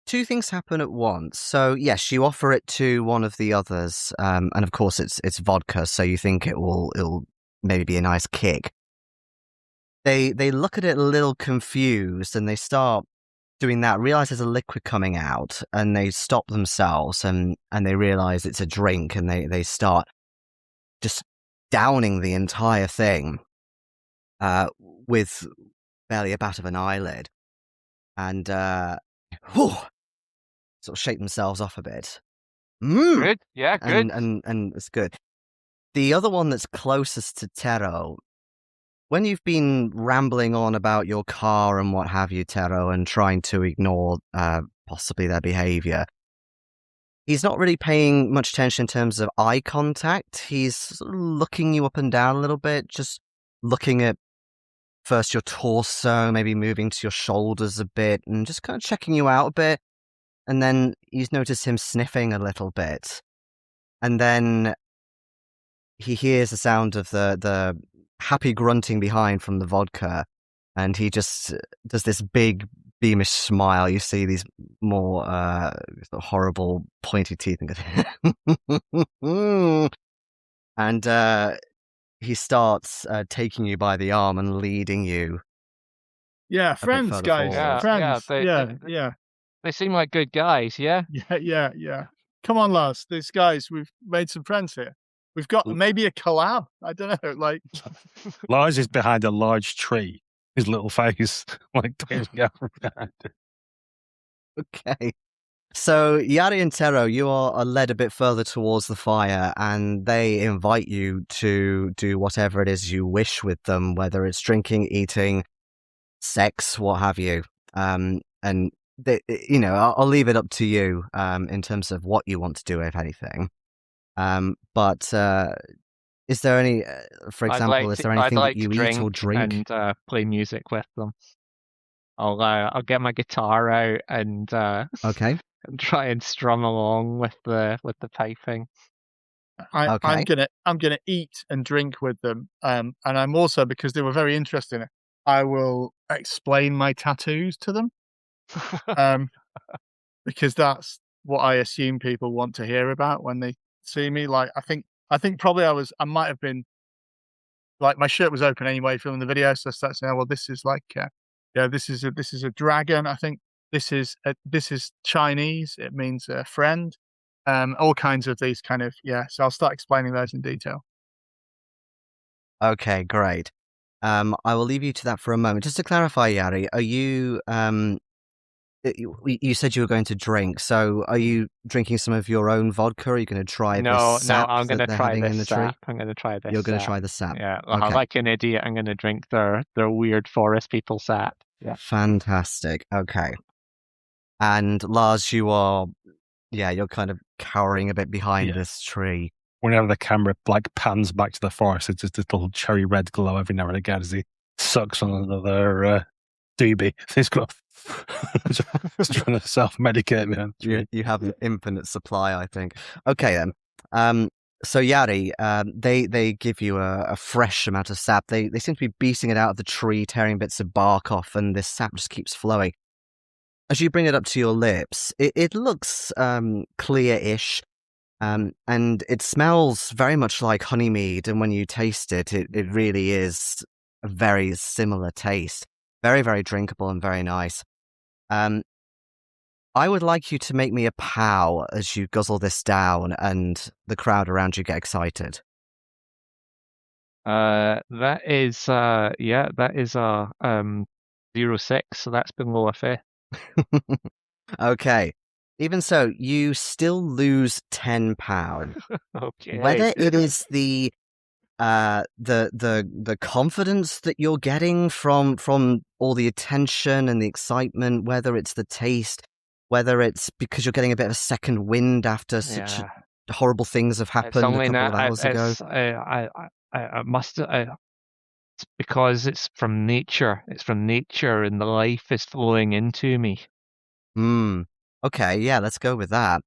Two things happen at once. So, yes, you offer it to one of the others, and of course it's vodka, so you think it'll maybe be a nice kick. They look at it a little confused, and they start doing that, realize there's a liquid coming out, and they stop themselves, and they realize it's a drink, and they start just downing the entire thing with barely a bat of an eyelid. And sort of shake themselves off a bit. Good, yeah, good. And it's good. The other one that's closest to Tero, when you've been rambling on about your car and what have you, Tero, and trying to ignore possibly their behavior, he's not really paying much attention in terms of eye contact. He's sort of looking you up and down a little bit, just looking at first your torso, maybe moving to your shoulders a bit, and just kind of checking you out a bit. And then you notice him sniffing a little bit. And then he hears the sound of the happy grunting behind from the vodka. And he just does this big, beamish smile. You see these more horrible, pointy teeth. And he starts taking you by the arm and leading you. Yeah, friends, guys. Forward. Friends. Yeah. They seem like good guys, yeah? Yeah. Come on, Lars. These guys, we've made some friends here. We've got maybe a collab. I don't know. Like, Lars is behind a large tree. His little face, like, peering out from behind it. Okay. So Yari and Tero, you are led a bit further towards the fire, and they invite you to do whatever it is you wish with them, whether it's drinking, eating, sex, what have you. And they, I'll leave it up to you in terms of what you want to do, if anything. But is there any, for example, is there anything that you eat or drink? And play music with them. I'll get my guitar out and Okay. and try and strum along with the piping. I'm gonna eat and drink with them, and I'm also, because they were very interested in it, I will explain my tattoos to them, because that's what I assume people want to hear about when they see me. Like, I think probably I might have been, like, my shirt was open anyway filming the video, so I started saying, well, this is like, this is a dragon. I think this is Chinese. It means a friend. All kinds of these kind of, so I'll start explaining those in detail. Okay, great. I will leave you to that for a moment. Just to clarify, Yari, are you you said you were going to drink, so are you drinking some of your own vodka? Are you going to try this sap? No, I'm going to try this sap. I'm going to try this. You're going to try the sap. Yeah, okay. Like an idiot, I'm going to drink their weird forest people sap. Yeah. Fantastic. Okay. And Lars, you're kind of cowering a bit behind this tree. Whenever the camera like pans back to the forest, it's just a little cherry red glow every now and again as he sucks on another doobie. He's got just trying to self-medicate me. You have an infinite supply, I think. Okay then. So Yari, they give you a fresh amount of sap. They seem to be beating it out of the tree, tearing bits of bark off, and this sap just keeps flowing. As you bring it up to your lips, it looks clear-ish, and it smells very much like honeymead. And when you taste it, it really is a very similar taste. Very, very drinkable and very nice. I would like you to make me a pow as you guzzle this down and the crowd around you get excited. That is a 0.6, so that's below a fifth. Okay. Even so, you still lose 10 pounds. Okay. Whether it is the confidence that you're getting from all the attention and the excitement, whether it's the taste, whether it's because you're getting a bit of a second wind after such horrible things have happened a couple of hours ago. It's because it's from nature. It's from nature, and the life is flowing into me. Okay, yeah, let's go with that.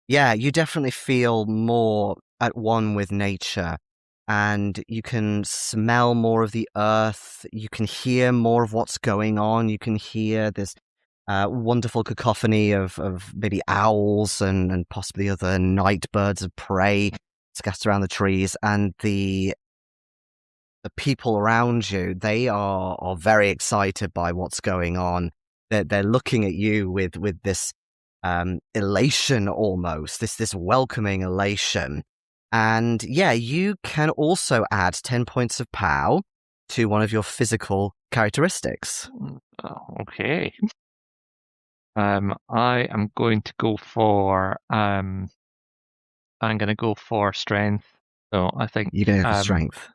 Yeah, you definitely feel more at one with nature. And you can smell more of the earth. You can hear more of what's going on. You can hear this wonderful cacophony of maybe owls and possibly other night birds of prey scattered around the trees. And the people around you, they are very excited by what's going on. They're looking at you with this elation almost, this welcoming elation. And yeah, you can also add 10 points of POW to one of your physical characteristics. Okay. I am going to go for strength. So I think you're going to go for strength.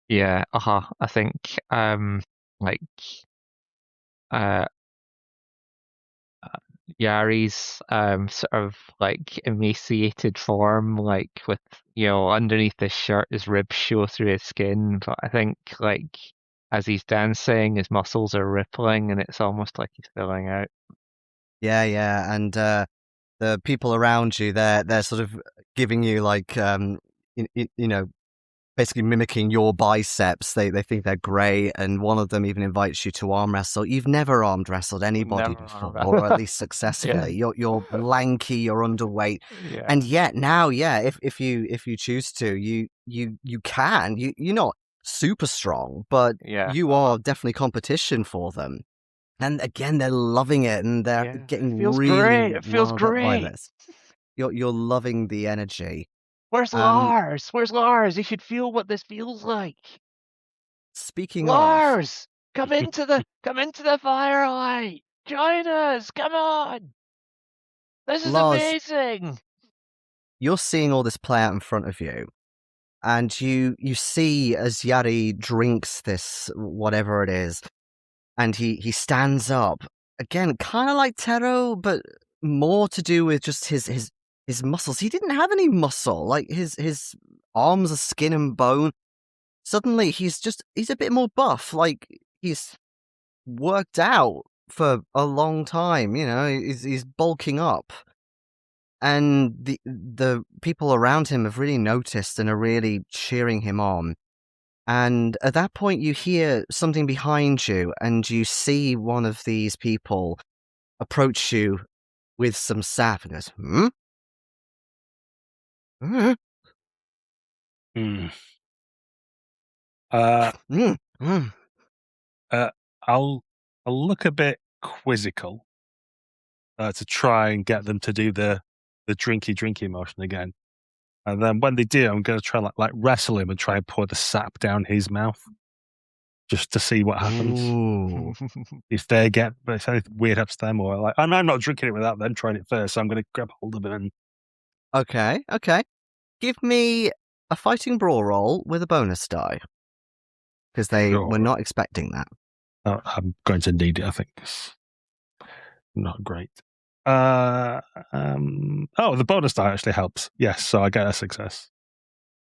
Yeah. I think Yari's sort of like emaciated form, like with, underneath his shirt his ribs show through his skin, but I think like as he's dancing his muscles are rippling and it's almost like he's filling out. Yeah, and the people around you, they're sort of giving you like basically mimicking your biceps. They think they're great, and one of them even invites you to arm wrestle. You've never armed wrestled anybody before, or at least successfully. Yeah. You're lanky, you're underweight, and yet now, if you choose to, you can. You're not super strong, but you are definitely competition for them. And again, they're loving it, and they're getting it feels really great. It feels wound up by great. this. You're loving the energy. Where's Lars? Where's Lars? He should feel what this feels like. Speaking Lars, come into the firelight. Join us. Come on. This is Lars, amazing. You're seeing all this play out in front of you, and you see as Yari drinks this whatever it is, and he stands up again, kind of like Tero, but more to do with just his muscles. He didn't have any muscle, like his arms are skin and bone. Suddenly he's a bit more buff, like he's worked out for a long time. You know, he's bulking up. And the people around him have really noticed and are really cheering him on. And at that point, you hear something behind you, and you see one of these people approach you with some sap and goes, I'll look a bit quizzical to try and get them to do the drinky motion again. And then when they do, I'm going to try like wrestle him and try and pour the sap down his mouth, just to see what happens. If anything weird happens to them, or like, I'm not drinking it without them trying it first, so I'm going to grab hold of it. And Okay. Give me a fighting brawl roll with a bonus die, because they were not expecting that. I'm going to need it, I think. Not great. The bonus die actually helps. Yes, so I get a success.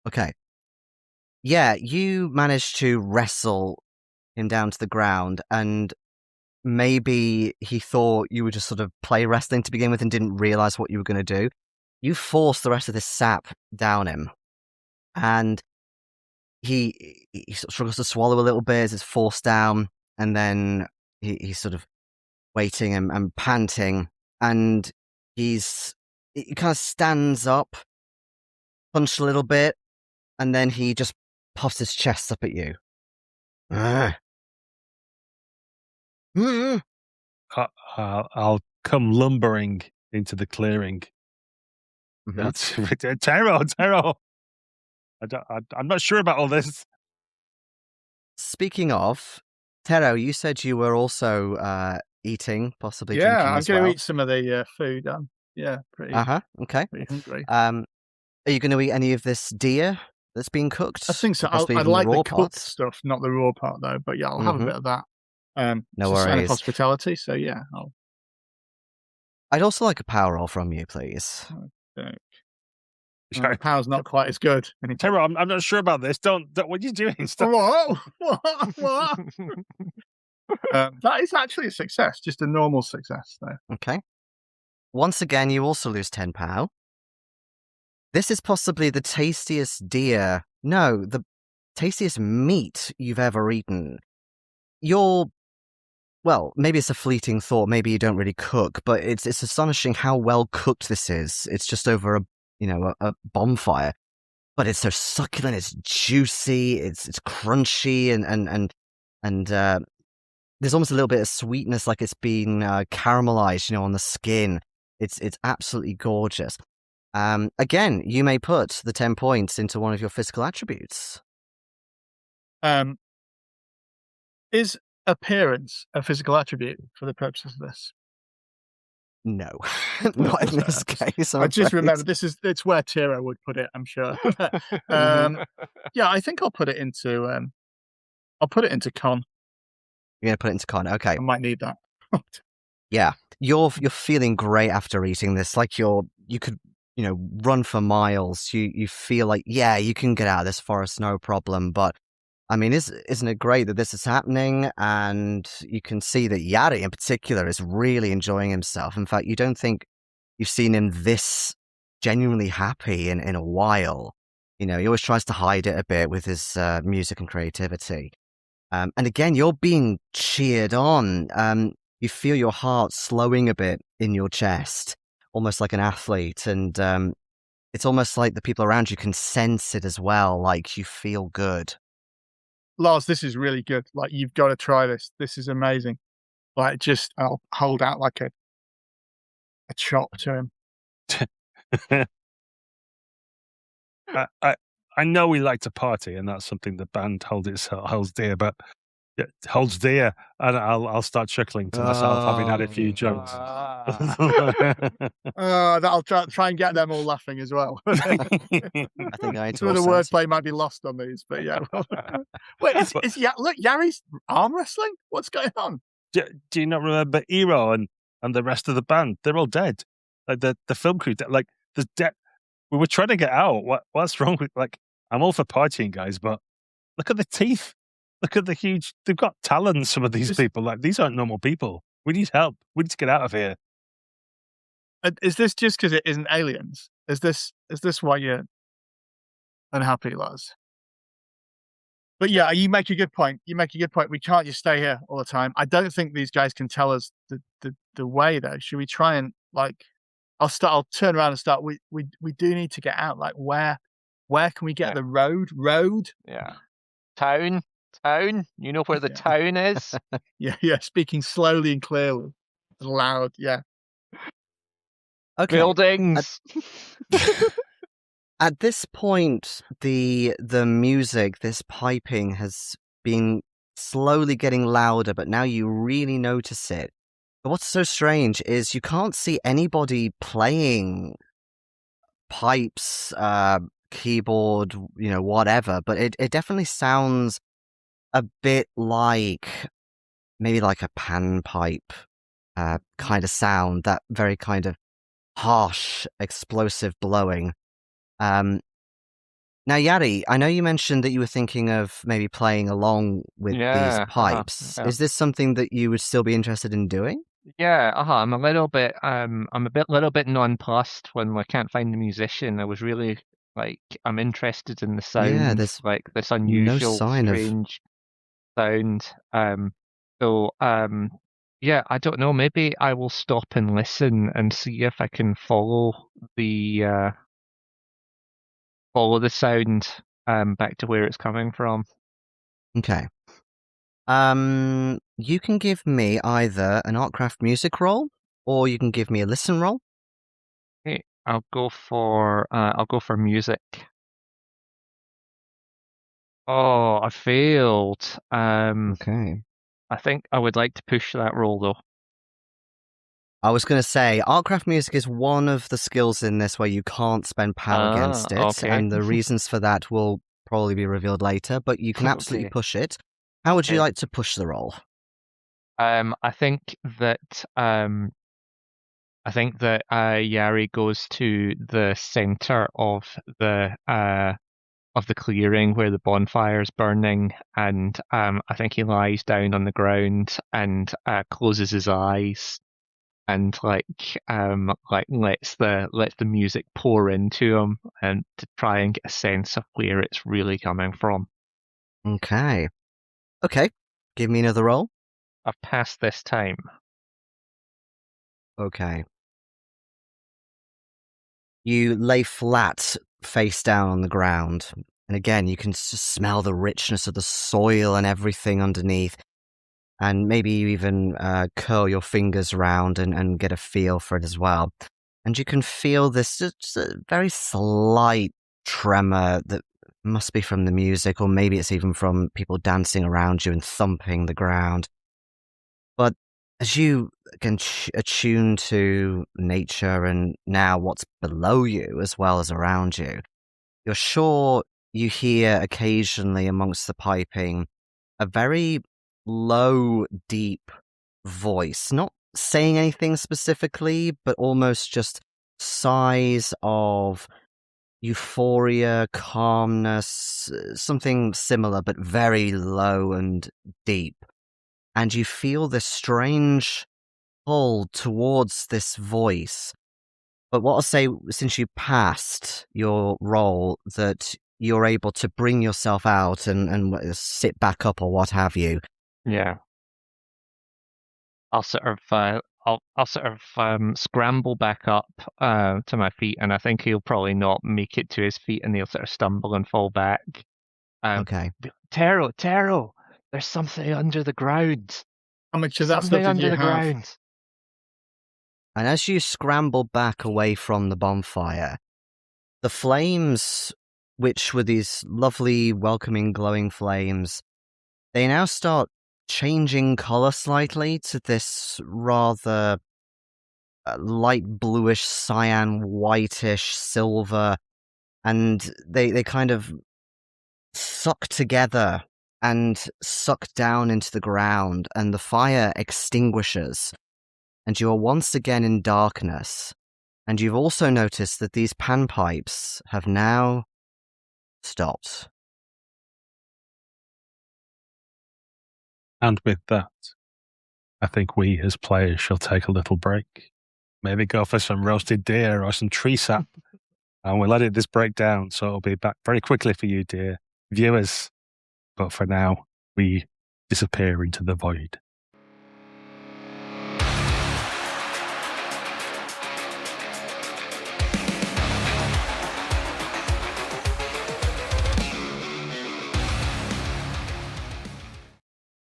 Okay. Yeah, you managed to wrestle him down to the ground, and maybe he thought you were just sort of play wrestling to begin with and didn't realize what you were going to do. You forced the rest of this sap down him, and he sort of struggles to swallow a little bit as it's forced down, and then he's sort of waiting and panting, and he kind of stands up, punched a little bit, and then he just puffs his chest up at you. I'll come lumbering into the clearing. That's Tero. I'm not sure about all this. Speaking of, Tero, you said you were also eating, possibly drinking as well. Yeah, I'm going to eat some of the food. Pretty. Okay. Pretty hungry. Are you going to eat any of this deer that's being cooked? I think so. I'd like the cooked stuff, not the raw part though. But yeah, I'll have a bit of that. No worries. Sign of hospitality. So yeah, I'd also like a power roll from you, please. Okay. Power's not quite as good. Tero, I'm not sure about this. Don't what are you doing? Stop. What? That is actually a success, just a normal success though. Okay. Once again, you also lose 10 pow. This is possibly the tastiest the tastiest meat you've ever eaten. Well, maybe it's a fleeting thought. Maybe you don't really cook, but it's astonishing how well cooked this is. It's just over a bonfire, but it's so succulent. It's juicy. It's crunchy, and there's almost a little bit of sweetness, like it's been caramelized, on the skin. It's absolutely gorgeous. Again, you may put the 10 points into one of your physical attributes. Is appearance a physical attribute for the purposes of this? No, not in this case. I just remember it's where Tero would put it, I'm sure. Yeah, I think I'll put it into con. You're gonna put it into con, okay. I might need that. Yeah, you're feeling great after eating this. Like you could run for miles. You feel like you can get out of this forest no problem. But I mean, isn't it great that this is happening? And you can see that Yari in particular is really enjoying himself. In fact, you don't think you've seen him this genuinely happy in a while. He always tries to hide it a bit with his music and creativity. And again, you're being cheered on. You feel your heart slowing a bit in your chest, almost like an athlete. And it's almost like the people around you can sense it as well, like you feel good. Lars, this is really good. Like, you've got to try this. This is amazing. Like, just I'll hold out like a chop to him. I know we like to party, and that's something the band holds dear. But holds dear, and I'll start chuckling to myself, having had a few jokes. That'll try and get them all laughing as well. I think I need to Some of the offset. wordplay might be lost on these, but yeah. Wait, look, Yari's arm wrestling? What's going on? Do you not remember Ero and the rest of the band? They're all dead. Like the film crew, like the dead. We were trying to get out. What's wrong with, like, I'm all for partying, guys, but look at the teeth. Look at the huge. They've got talons. Some of these people, like, these aren't normal people. We need help. We need to get out of here. Is this just because it isn't aliens? Is this why you're unhappy, Lars? But yeah, you make a good point. We can't just stay here all the time. I don't think these guys can tell us the way, though. Should we try and, like, I'll turn around and start. We do need to get out. Like, where can we get the road? Yeah. Town. You know where the town is? Yeah. Speaking slowly and clearly, loud. Yeah. Okay. Buildings. At this point, the music, this piping, has been slowly getting louder, but now you really notice it. But what's so strange is you can't see anybody playing pipes, keyboard, whatever, but it definitely sounds a bit like maybe like a panpipe kind of sound, that very kind of harsh, explosive blowing. Now, Yari, I know you mentioned that you were thinking of maybe playing along with these pipes. Is this something that you would still be interested in doing? Yeah, I'm a little bit nonplussed when I can't find the musician. I was really I'm interested in the sound. Yeah, there's like this unusual, strange sound. Yeah, I don't know. Maybe I will stop and listen and see if I can follow the sound back to where it's coming from. Okay. You can give me either an Artcraft music roll, or you can give me a listen roll. Okay, I'll go for music. Oh, I failed. Okay. I think I would like to push that roll, though. I was going to say, Artcraft music is one of the skills in this where you can't spend power against it, okay. and the reasons for that will probably be revealed later, but you can absolutely push it. How would you like to push the roll? I think that Yari goes to the center of the clearing where the bonfire is burning, and I think he lies down on the ground and closes his eyes and lets the music pour into him, and to try and get a sense of where it's really coming from. Okay, give me another roll. I've passed this time. Okay. You lay flat, face down on the ground, and again you can smell the richness of the soil and everything underneath, and maybe you even curl your fingers around and get a feel for it as well. And you can feel this just a very slight tremor that must be from the music, or maybe it's even from people dancing around you and thumping the ground. But as you can attune to nature and now what's below you as well as around you, you're sure you hear occasionally amongst the piping a very low, deep voice, not saying anything specifically, but almost just sighs of euphoria, calmness, something similar, but very low and deep. And you feel this strange pull towards this voice. But what I'll say, since you passed your roll, that you're able to bring yourself out and sit back up or what have you. Yeah. I'll sort of scramble back up to my feet, and I think he'll probably not make it to his feet, and he'll sort of stumble and fall back. Okay. Taro, there's something under the ground. How much of that Something stuff did under you the have? ground. And as you scramble back away from the bonfire, the flames, which were these lovely, welcoming, glowing flames, they now start changing color slightly to this rather light bluish, cyan, whitish, silver, and they kind of suck together and suck down into the ground, and the fire extinguishes, and you are once again in darkness. And you've also noticed that these panpipes have now stopped. And with that, I think we as players shall take a little break. Maybe go for some roasted deer or some tree sap. And we'll edit this break down, so it'll be back very quickly for you, dear viewers. But for now, we disappear into the void.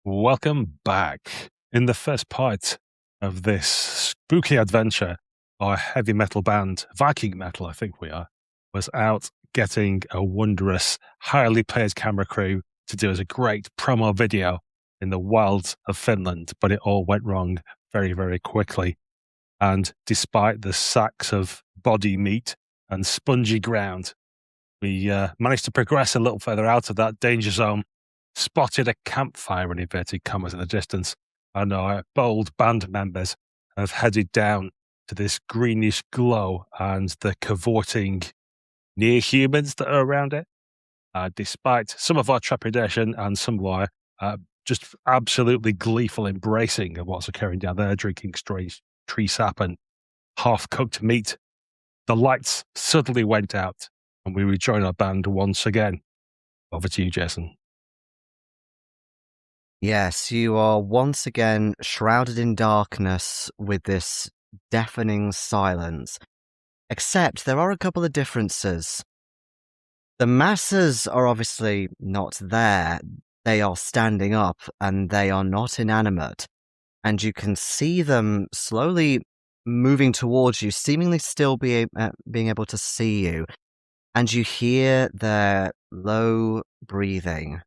Welcome back. In the first part of this spooky adventure, our heavy metal band, Viking Metal, I think we are, was out getting a wondrous, highly paid camera crew to do us a great promo video in the wilds of Finland, but it all went wrong very, very quickly. And despite the sacks of body meat and spongy ground, we managed to progress a little further out of that danger zone, spotted a campfire in inverted commas in the distance, and our bold band members have headed down to this greenish glow and the cavorting near humans that are around it. Despite some of our trepidation and some of our just absolutely gleeful embracing of what's occurring down there, drinking tree sap and half-cooked meat, the lights suddenly went out and we rejoined our band once again. Over to you, Jayson. Yes, you are once again shrouded in darkness with this deafening silence. Except there are a couple of differences. The masses are obviously not there. They are standing up and they are not inanimate. And you can see them slowly moving towards you, seemingly still being able to see you. And you hear their low breathing.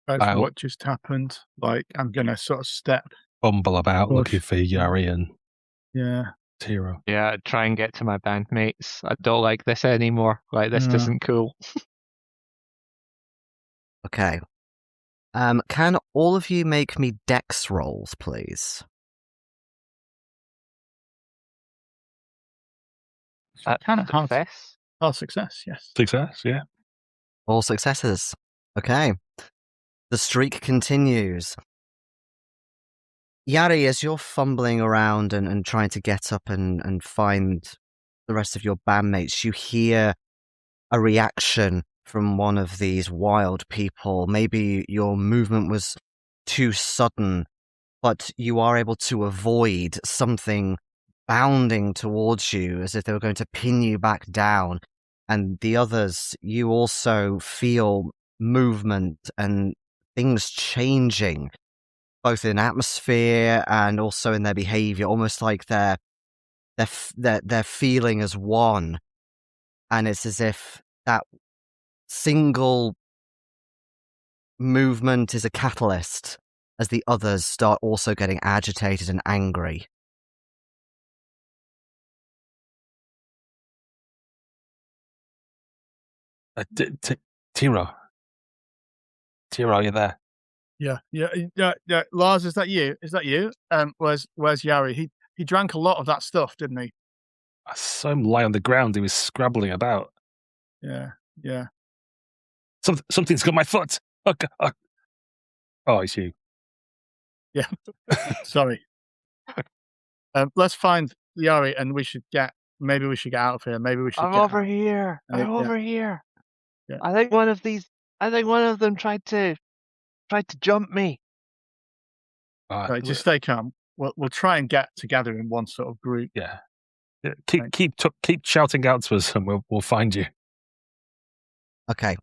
What just happened? Like, I'm going to sort of step. Bumble about looking for Yari and Tiro. Yeah, try and get to my bandmates. I don't like this anymore. Like, this isn't cool. Okay. Can all of you make me dex rolls, please? Kind of success. Oh, success, yes. Success, yeah. All successes. Okay. The streak continues. Yari, as you're fumbling around and trying to get up and find the rest of your bandmates, you hear a reaction from one of these wild people. Maybe your movement was too sudden, but you are able to avoid something bounding towards you as if they were going to pin you back down. And the others, you also feel movement and things changing, both in atmosphere and also in their behavior, almost like they're feeling as one. And it's as if that single movement is a catalyst as the others start also getting agitated and angry. Tiro, are you there? Yeah. Lars, is that you? Where's Yari? He drank a lot of that stuff, didn't he? I saw him lie on the ground. He was scrabbling about. Yeah. Something's got my foot. Oh, it's you. Yeah. Sorry. Let's find Yari, and maybe we should get out of here. Maybe we should. I'm over here. Yeah. I think one of them tried to jump me. Right, just stay calm. We'll try and get together in one sort of group. Yeah. Keep shouting out to us, and we'll find you. Okay.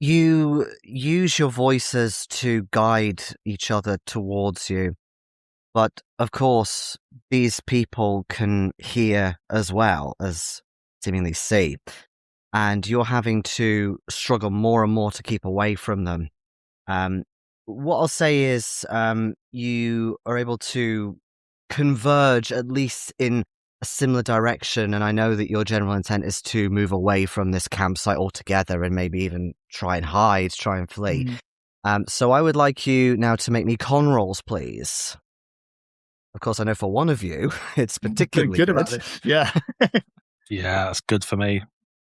You use your voices to guide each other towards you. But, of course, these people can hear as well as seemingly see. And you're having to struggle more and more to keep away from them. What I'll say is you are able to converge at least in a similar direction, and I know that your general intent is to move away from this campsite altogether and maybe even try and hide, try and flee. So I would like you now to make me con rolls, please. Of course, I know for one of you, it's particularly good about this. Yeah. Yeah, that's good for me.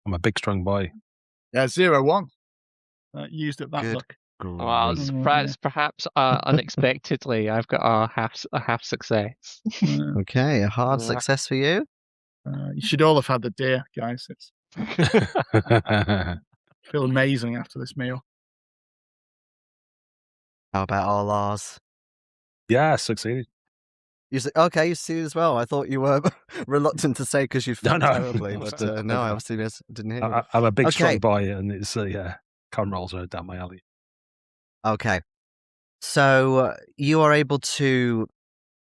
I'm a big, strong boy. Yeah, 0-1. Used at that Good. look. Well, perhaps unexpectedly, I've got a half success. Okay, a hard success for you. You should all have had the deer, guys. I feel amazing after this meal. How about our Lars? Yeah, I succeeded. You see as well. I thought you were reluctant to say because you felt terribly, but no, I obviously didn't hear you. I'm a big, strong boy, and it's con rolls are down my alley. Okay, so you are able to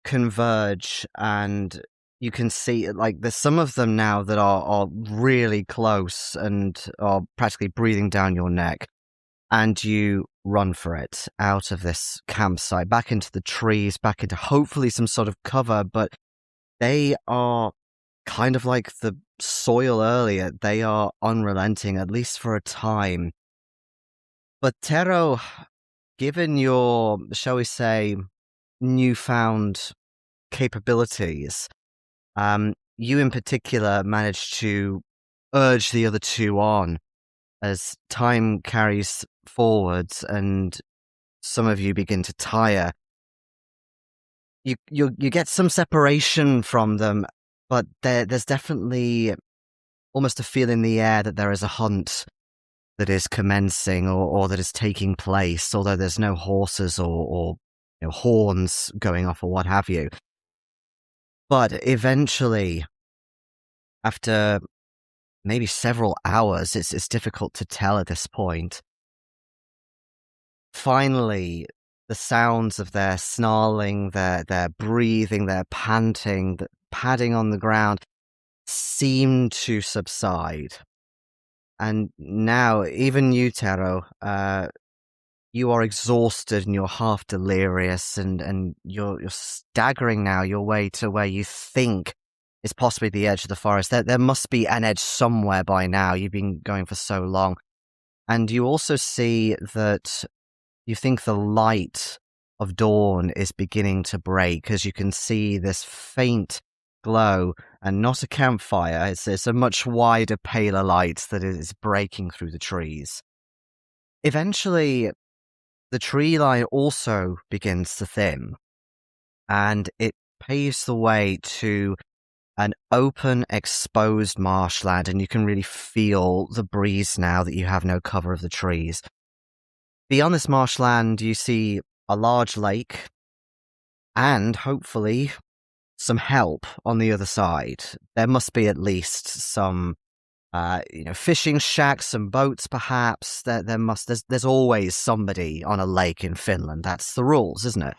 converge, and you can see like there's some of them now that are really close and are practically breathing down your neck, and you run for it out of this campsite, back into the trees, back into hopefully some sort of cover, but they are kind of like the soil earlier. They are unrelenting, at least for a time. But Tero, given your, shall we say, newfound capabilities, you in particular managed to urge the other two on as time carries forwards and some of you begin to tire. You get some separation from them, but there's definitely almost a feel in the air that there is a hunt that is commencing or that is taking place, although there's no horses or horns going off or what have you. But eventually, after maybe several hours, it's difficult to tell at this point. Finally, the sounds of their snarling, their breathing, their panting, the padding on the ground seem to subside. And now, even you, Tero, you are exhausted and you're half delirious and you're staggering now your way to where you think is possibly the edge of the forest. There must be an edge somewhere by now. You've been going for so long. And you also see that you think the light of dawn is beginning to break as you can see this faint glow and not a campfire. It's a much wider, paler light that is breaking through the trees. Eventually, the tree line also begins to thin, and it paves the way to an open, exposed marshland, and you can really feel the breeze now that you have no cover of the trees. Beyond this marshland, you see a large lake, and hopefully some help on the other side. There must be at least some fishing shacks, some boats perhaps. There's always somebody on a lake in Finland. That's the rules, isn't it?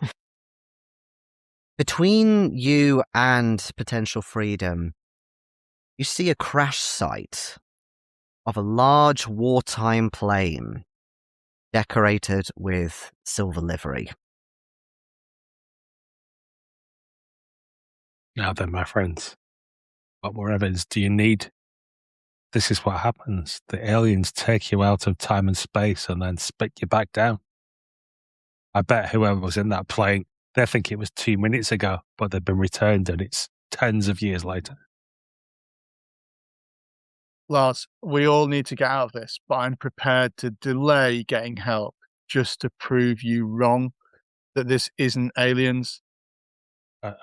Between you and potential freedom, you see a crash site of a large wartime plane decorated with silver livery. Now then, my friends, what more evidence do you need? This is what happens. The aliens take you out of time and space and then spit you back down. I bet whoever was in that plane, they think it was 2 minutes ago, but they've been returned and it's tens of years later. Lars, we all need to get out of this, but I'm prepared to delay getting help just to prove you wrong, that this isn't aliens.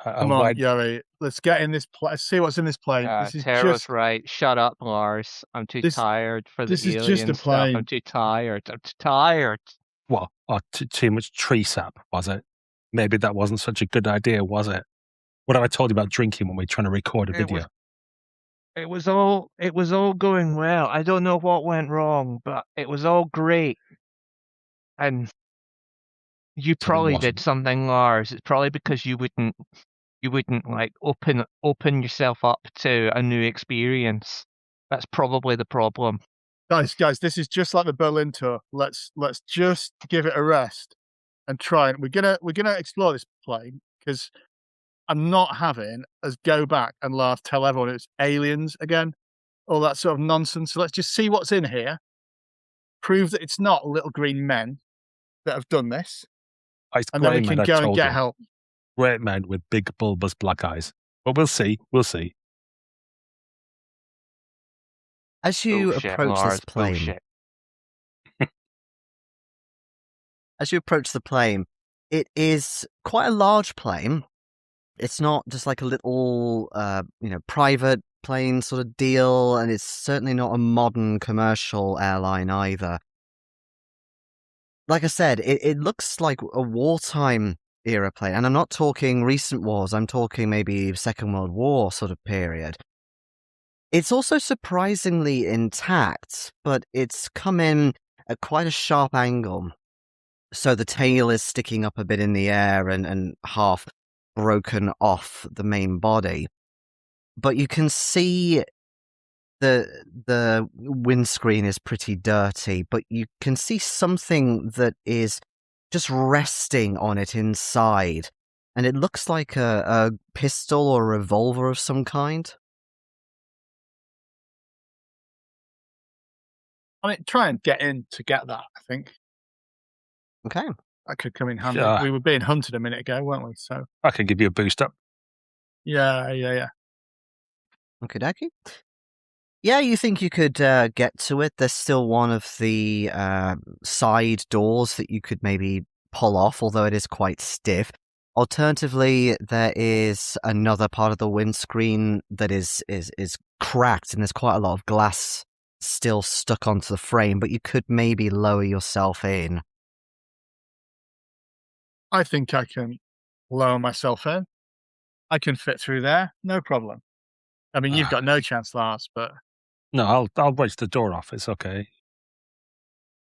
Come on, Yuri, let's get in this plane. Let's see what's in this plane. Tero's right. Shut up, Lars. I'm too tired for the alien stuff. I'm too tired. I'm too tired. What? Oh, too much tree sap, was it? Maybe that wasn't such a good idea, was it? What have I told you about drinking when we're trying to record a video? It was all going well. I don't know what went wrong, but it was all great. And you So it probably wasn't. did something, Lars. It's probably because you wouldn't like open yourself up to a new experience. That's probably the problem. Guys, this is just like the Berlin tour. Let's just give it a rest and try it. We're gonna explore this plane because I'm not having us go back and Lars tell everyone it's aliens again, all that sort of nonsense. So let's just see what's in here. Prove that it's not little green men that have done this, It's and then we grey can men, I go and told get you. help. Great men with big bulbous black eyes. But we'll see. We'll see. As you Bullshit, approach Lars, this plane, bullshit. as you approach the plane, it is quite a large plane. It's not just like a little, private plane sort of deal, and it's certainly not a modern commercial airline either. Like I said, it looks like a wartime era plane, and I'm not talking recent wars, I'm talking maybe Second World War sort of period. It's also surprisingly intact, but it's come in at quite a sharp angle. So the tail is sticking up a bit in the air and half broken off the main body. But you can see the windscreen is pretty dirty, but you can see something that is just resting on it inside. And it looks like a pistol or a revolver of some kind. I mean, try and get in to get that. I think Okay. that could come in handy. Yeah. We were being hunted a minute ago, weren't we? So I can give you a boost up. yeah. Okie dokie. Yeah, you think you could get to it. There's still one of the side doors that you could maybe pull off, although it is quite stiff. Alternatively, there is another part of the windscreen that is cracked, and there's quite a lot of glass still stuck onto the frame, but you could maybe lower yourself in. I think I can lower myself in. I can fit through there, no problem. I mean, you've got no chance, Lars, but No, I'll wedge the door off. It's okay.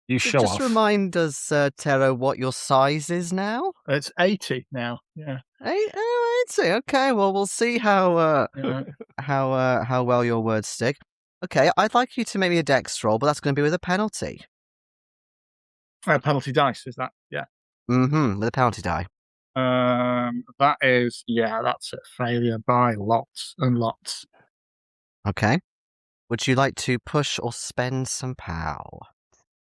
You show Just off. remind us, Tero, what your size is now? it's 80 now. Yeah. 80. Okay, well, we'll see how Yeah. how well your words stick. Okay, I'd like you to maybe a dex roll, but that's going to be with a penalty. Penalty dice, is that? Yeah. With a penalty die. That is, that's a failure by lots and lots. Okay. Would you like to push or spend some pow?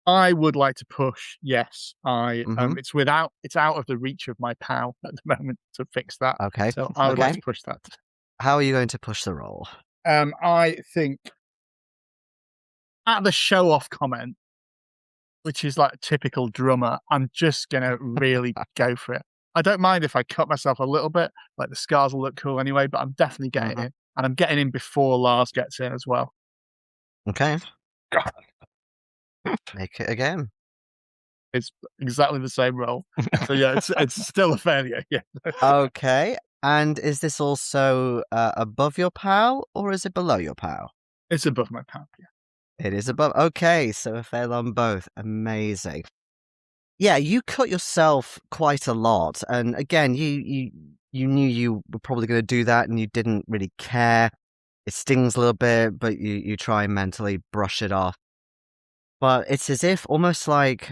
I would like to push. Yes, Mhm. it's out of the reach of my POW at the moment to fix that. Okay. So I would like Okay. to push that. How are you going to push the roll? I think at the show off comment, which is like a typical drummer, I'm just gonna really go for it. I don't mind if I cut myself a little bit, like the scars will look cool anyway, but I'm definitely getting in. And I'm getting in before Lars gets in as well. Okay. God. Make it again. It's exactly the same roll. So yeah, it's still a failure. Yeah. Okay. And is this also above your POW or is it below your POW? It's above my POW. Yeah. It is above. Okay, so a fail on both. Amazing. Yeah, you cut yourself quite a lot, and again, you knew you were probably going to do that, and you didn't really care. It stings a little bit, but you try and mentally brush it off. But it's as if almost like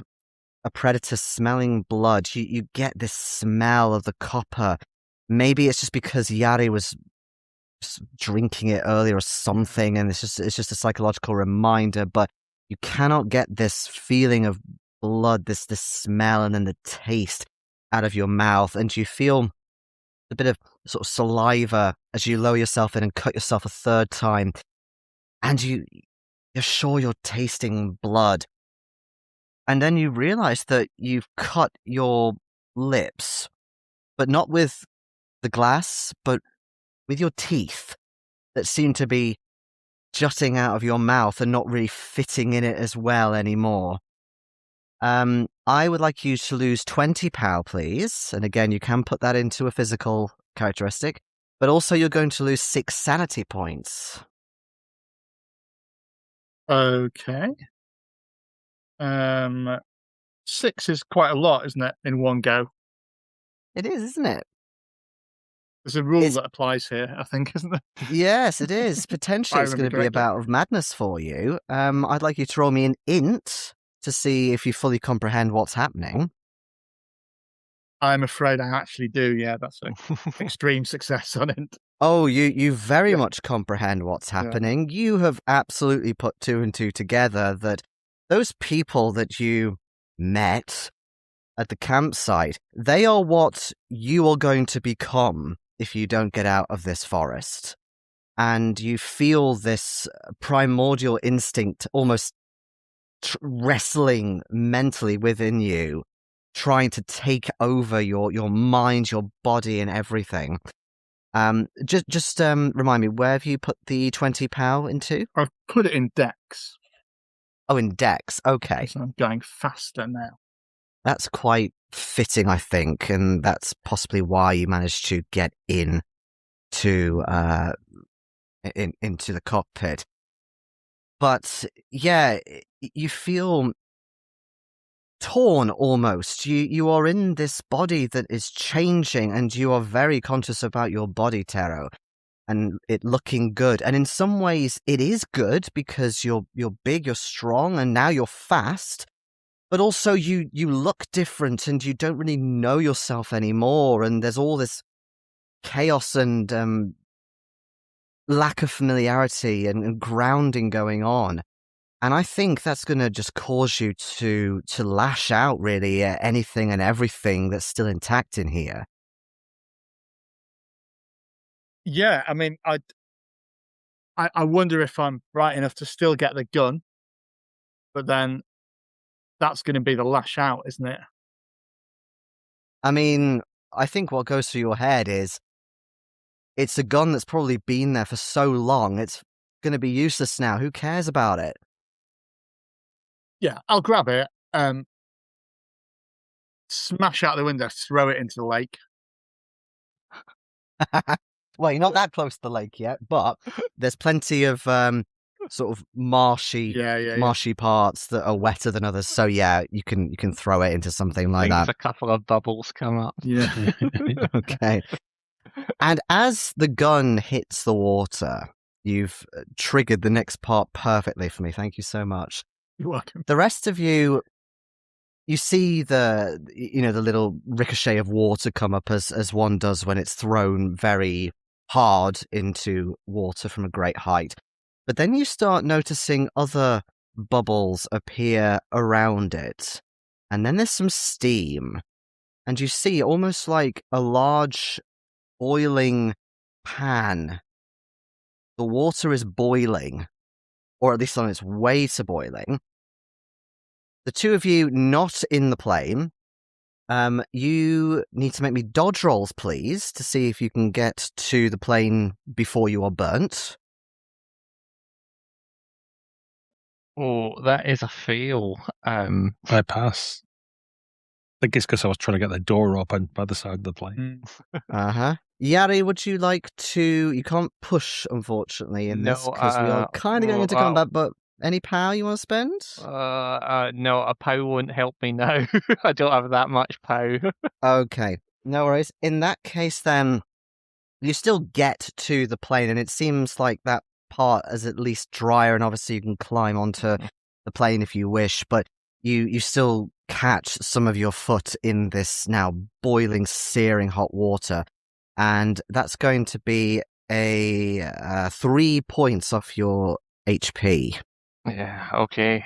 a predator smelling blood. You get this smell of the copper. Maybe it's just because Yari was drinking it earlier or something, and it's just a psychological reminder. But you cannot get this feeling of blood, this smell, and then the taste out of your mouth, and you feel a bit of sort of saliva as you lower yourself in and cut yourself a third time, and you're sure you're tasting blood, and then you realize that you've cut your lips, but not with the glass, but with your teeth that seem to be jutting out of your mouth and not really fitting in it as well anymore. I would like you to lose 20 POW, please. And again, you can put that into a physical characteristic, but also you're going to lose 6 sanity points. Okay. 6 is quite a lot, isn't it, in one go? It is, isn't it? There's a rule It's- that applies here, I think, isn't there? Yes, it is. Potentially, I it's going remember to be a correctly. bout of madness for you. I'd like you to roll me an int to see if you fully comprehend what's happening. I'm afraid I actually do. Yeah, that's an extreme success on it. Oh, you very Yeah. much comprehend what's happening. You have absolutely put 2 and 2 together that those people that you met at the campsite, they are what you are going to become if you don't get out of this forest. And you feel this primordial instinct almost wrestling mentally within you, trying to take over your mind, your body, and everything. Just remind me, where have you put the 20 POW into? I've put it in Dex, Oh, in Dex. Okay. so I'm going faster now. That's quite fitting, I think, and that's possibly why you managed to get into the cockpit. But yeah, you feel torn almost. You are in this body that is changing, and you are very conscious about your body, Taro, and it looking good. And in some ways, it is good because you're big, you're strong, and now you're fast. But also, you look different, and you don't really know yourself anymore. And there's all this chaos and lack of familiarity and grounding going on. And I think that's going to just cause you to lash out, really, at anything and everything that's still intact in here. Yeah, I mean, I wonder if I'm bright enough to still get the gun, but then that's going to be the lash out, isn't it? I mean, I think what goes through your head is it's a gun that's probably been there for so long, it's going to be useless now. Who cares about it? Yeah, I'll grab it, smash out the window, throw it into the lake. Well, you're not that close to the lake yet, but there's plenty of sort of marshy parts that are wetter than others. So yeah, you can throw it into something like that. A couple of bubbles come up. Yeah. Okay. And as the gun hits the water, you've triggered the next part perfectly for me. Thank you so much. You're welcome. The rest of you see the little ricochet of water come up as one does when it's thrown very hard into water from a great height. But then you start noticing other bubbles appear around it. And then there's some steam. And you see almost like a large boiling pan. The water is boiling, or at least on its way to boiling. The two of you not in the plane, you need to make me dodge rolls, please, to see if you can get to the plane before you are burnt. Oh, that is a fail. I pass. I think it's because I was trying to get the door open by the side of the plane. Uh-huh. Yari, would you like to... You can't push, unfortunately, in this, because we are kind of going into combat, but any power you want to spend? No, a POW won't help me now. I don't have that much POW. Okay, no worries. In that case, then, you still get to the plane, and it seems like that part is at least drier, and obviously you can climb onto the plane if you wish, but you still catch some of your foot in this now boiling, searing hot water, and that's going to be a 3 points off your HP. Yeah, okay.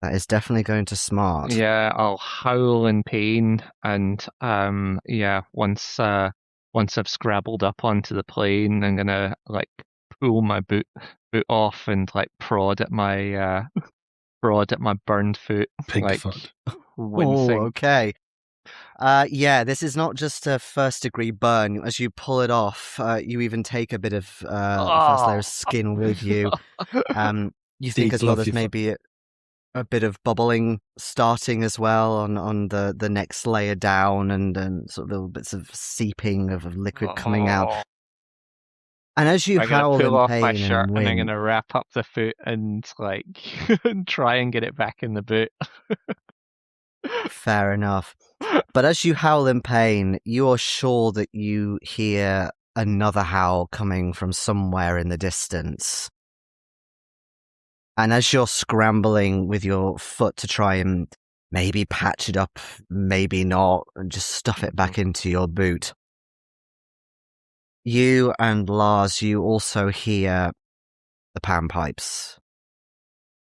That is definitely going to smart. Yeah, I'll howl in pain, and once I've scrabbled up onto the plane, I'm gonna like pull my boot off and like prod at my burned foot. Pig like, foot. Wincing. Oh, okay. Yeah, this is not just a first-degree burn. As you pull it off, you even take a bit of first layer of skin with you. You think as well there's maybe a bit of bubbling starting as well on the next layer down, and sort of little bits of seeping of liquid coming out. And as you I'm gonna howl pull in off my pain shirt and and I'm wind, gonna wrap up the foot and like try and get it back in the boot. fair enough. But as you howl in pain, you are sure that you hear another howl coming from somewhere in the distance. And as you're scrambling with your foot to try and maybe patch it up, maybe not, and just stuff it back into your boot, you and Lars, you also hear the panpipes.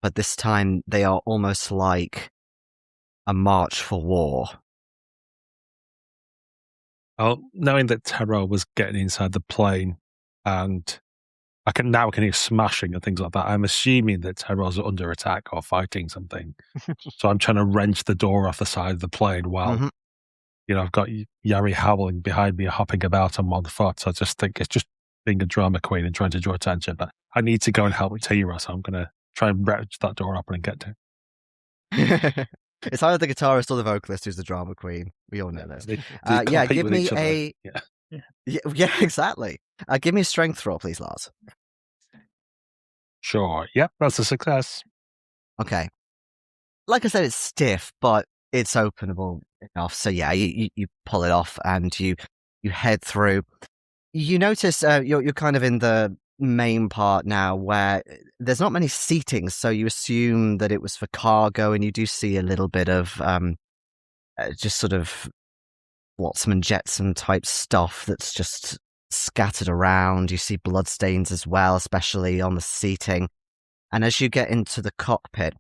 But this time they are almost like a march for war. Well, knowing that Terror was getting inside the plane and I can hear smashing and things like that, I'm assuming that Terror's under attack or fighting something. So I'm trying to wrench the door off the side of the plane while, I've got Yari howling behind me, hopping about on one foot. So I just think it's just being a drama queen and trying to draw attention. But I need to go and help Tira, so I'm going to try and wrench that door open and get to it. It's either the guitarist or the vocalist who's the drama queen. We all know this. They give me a... Yeah, exactly. Give me a strength roll, please, Lars. Sure. Yep, that's a success. Okay. Like I said, it's stiff, but it's openable enough. So yeah, you pull it off and you head through. You notice you're kind of in the main part now where there's not many seatings, so you assume that it was for cargo, and you do see a little bit of just sort of Flotsam Jetsam type stuff that's just scattered around. You see bloodstains as well, especially on the seating. And as you get into the cockpit,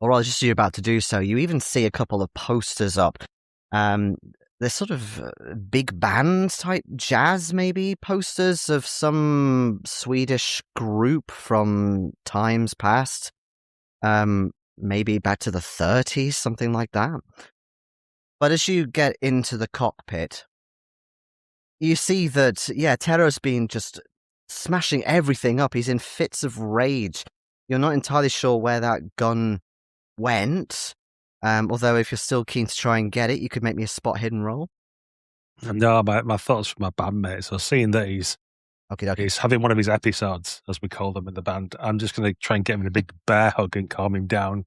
or just as you're about to do so, you even see a couple of posters up. They're sort of big band type jazz, maybe, posters of some Swedish group from times past. Maybe back to the 30s, something like that. But as you get into the cockpit, you see that, Terror's been just smashing everything up. He's in fits of rage. You're not entirely sure where that gun went. Although if you're still keen to try and get it, you could make me a spot hidden roll. No, my thoughts from my bandmates. So seeing that he's having one of his episodes, as we call them in the band, I'm just going to try and get him in a big bear hug and calm him down.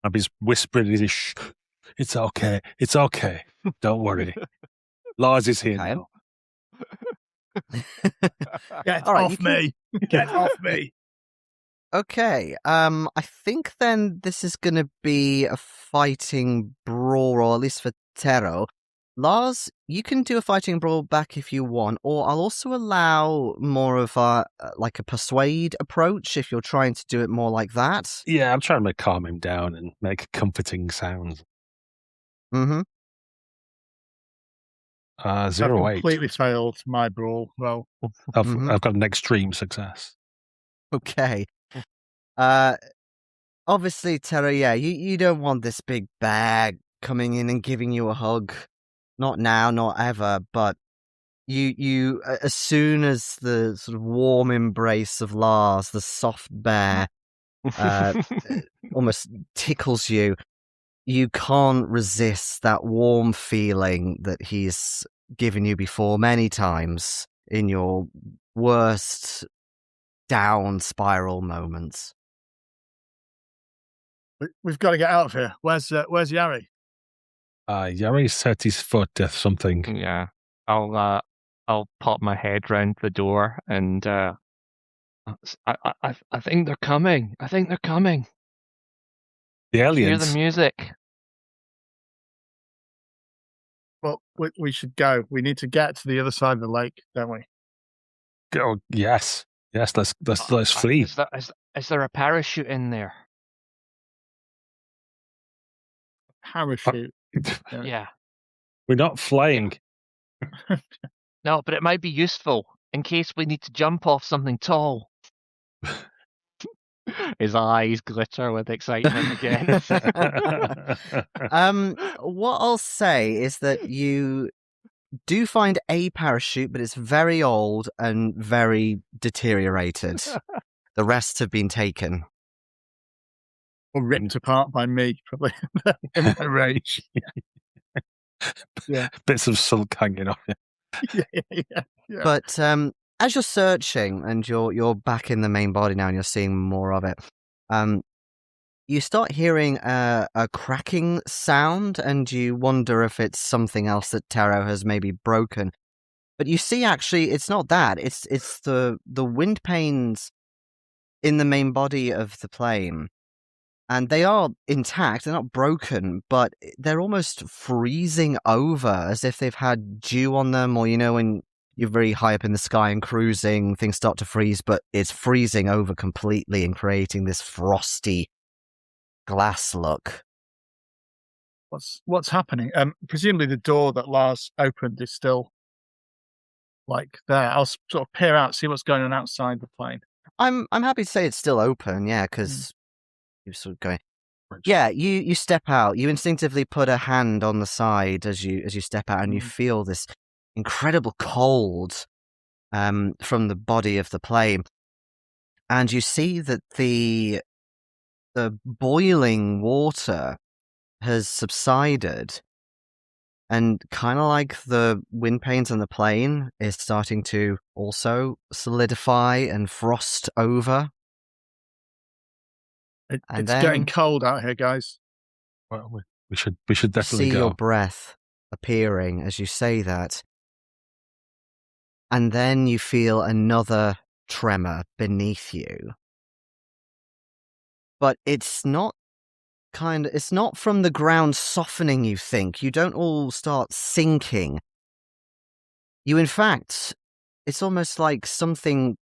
I'll be whispering in his shh, it's okay, don't worry. Lars is here now. Get off me. Get off me. Okay, I think then this is going to be a fighting brawl, or at least for Tero. Lars, you can do a fighting brawl back if you want, or I'll also allow more of a persuade approach if you're trying to do it more like that. Yeah, I'm trying to calm him down and make comforting sounds. 0-8. I've completely failed my brawl. Well, I've got an extreme success. Okay. Obviously, Tero, you don't want this big bag coming in and giving you a hug. Not now, not ever, but you as soon as the sort of warm embrace of Lars, the soft bear, almost tickles you, you can't resist that warm feeling that he's given you before many times in your worst down spiral moments. We've got to get out of here. Where's Yari? Yari set his foot to something. Yeah, I'll pop my head round the door and I think they're coming. I think they're coming. The aliens. Hear the music. Well, we should go. We need to get to the other side of the lake, don't we? Oh, yes. Let's flee. Is there a parachute in there? Parachute. Yeah. We're not flying. No, but it might be useful in case we need to jump off something tall. His eyes glitter with excitement again. What I'll say is that you do find a parachute, but it's very old and very deteriorated. The rest have been taken. Or ripped apart by me, probably, in my rage. Yeah. Bits of silk hanging off you. Yeah. But as you're searching and you're back in the main body now and you're seeing more of it, you start hearing a cracking sound, and you wonder if it's something else that Taro has maybe broken. But you see, actually, it's not that. It's the wind panes in the main body of the plane. And they are intact, they're not broken, but they're almost freezing over as if they've had dew on them, or, when you're very high up in the sky and cruising, things start to freeze, but it's freezing over completely and creating this frosty glass look. What's happening? Presumably the door that Lars opened is still there. I'll sort of peer out, see what's going on outside the plane. I'm happy to say it's still open, yeah, because you're sort of going. Yeah, you step out. You instinctively put a hand on the side as you step out, and you feel this incredible cold from the body of the plane, and you see that the boiling water has subsided, and kind of like the wind panes on the plane is starting to also solidify and frost over. It's getting cold out here, guys. Well, we should definitely see go. your breath appearing as you say that, and then you feel another tremor beneath you. But it's not from the ground softening, you think. You don't all start sinking. In fact, it's almost like something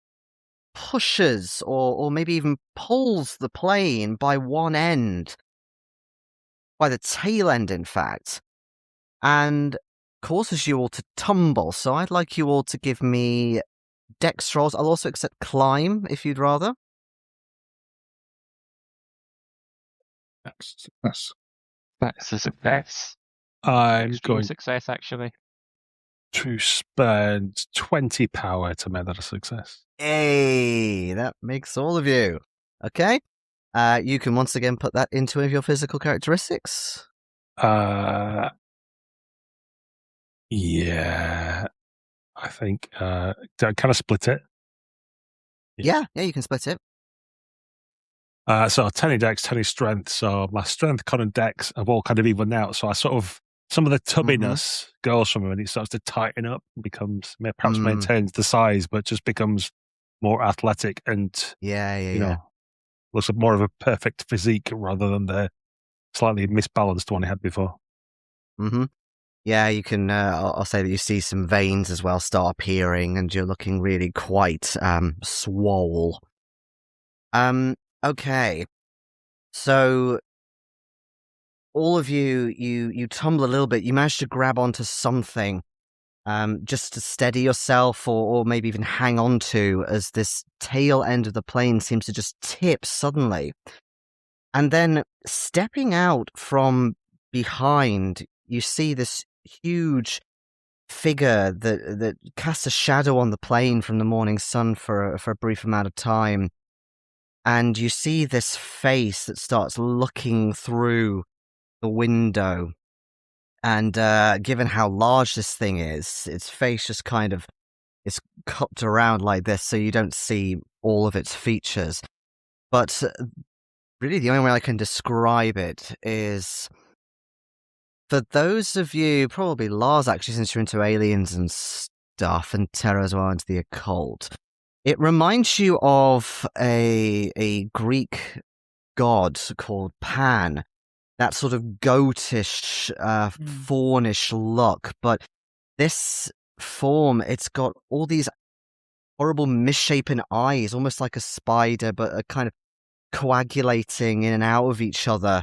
pushes or maybe even pulls the plane by one end, by the tail end, in fact, and causes you all to tumble. So I'd like you all to give me dex rolls. I'll also accept climb if you'd rather. That's a success. I'm Extreme going success, actually. to spend 20 power to make that a success. Hey, that makes all of you. Okay. You can once again put that into one of your physical characteristics. Yeah. I think, can I split it? Yeah, you can split it. So 10 in dex, 10 in strength. So my strength, con, and dex have all kind of evened out. So I sort of, some of the tubbiness goes from it, and it starts to tighten up, becomes, perhaps maintains the size, but just becomes more athletic and, looks more of a perfect physique rather than the slightly misbalanced one I had before. Yeah, you can, I'll say that you see some veins as well start appearing, and you're looking really quite swole. Okay. So all of you tumble a little bit. You manage to grab onto something just to steady yourself, or maybe even hang on to, as this tail end of the plane seems to just tip suddenly. And then stepping out from behind, you see this huge figure that casts a shadow on the plane from the morning sun for a brief amount of time. And you see this face that starts looking through the window. And given how large this thing is, its face just kind of is cupped around like this, so you don't see all of its features. But really, the only way I can describe it is, for those of you, probably Lars, actually, since you're into aliens and stuff, and Terra as well, into the occult, it reminds you of a Greek god called Pan. That sort of goatish, faunish look. But this form, it's got all these horrible misshapen eyes, almost like a spider, but a kind of coagulating in and out of each other.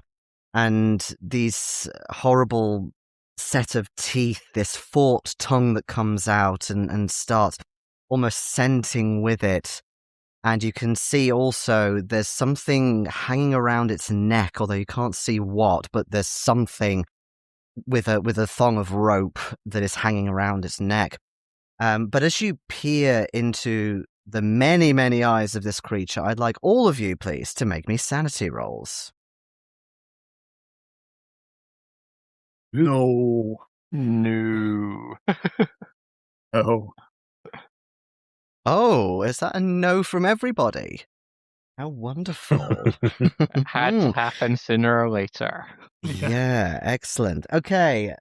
And these horrible set of teeth, this forked tongue that comes out and starts almost scenting with it. And you can see also there's something hanging around its neck, although you can't see what, but there's something with a thong of rope that is hanging around its neck. But as you peer into the many, many eyes of this creature, I'd like all of you, please, to make me sanity rolls. No. No. Oh. Oh, is that a no from everybody? How wonderful. It had to happen sooner or later. Yeah, excellent. Okay.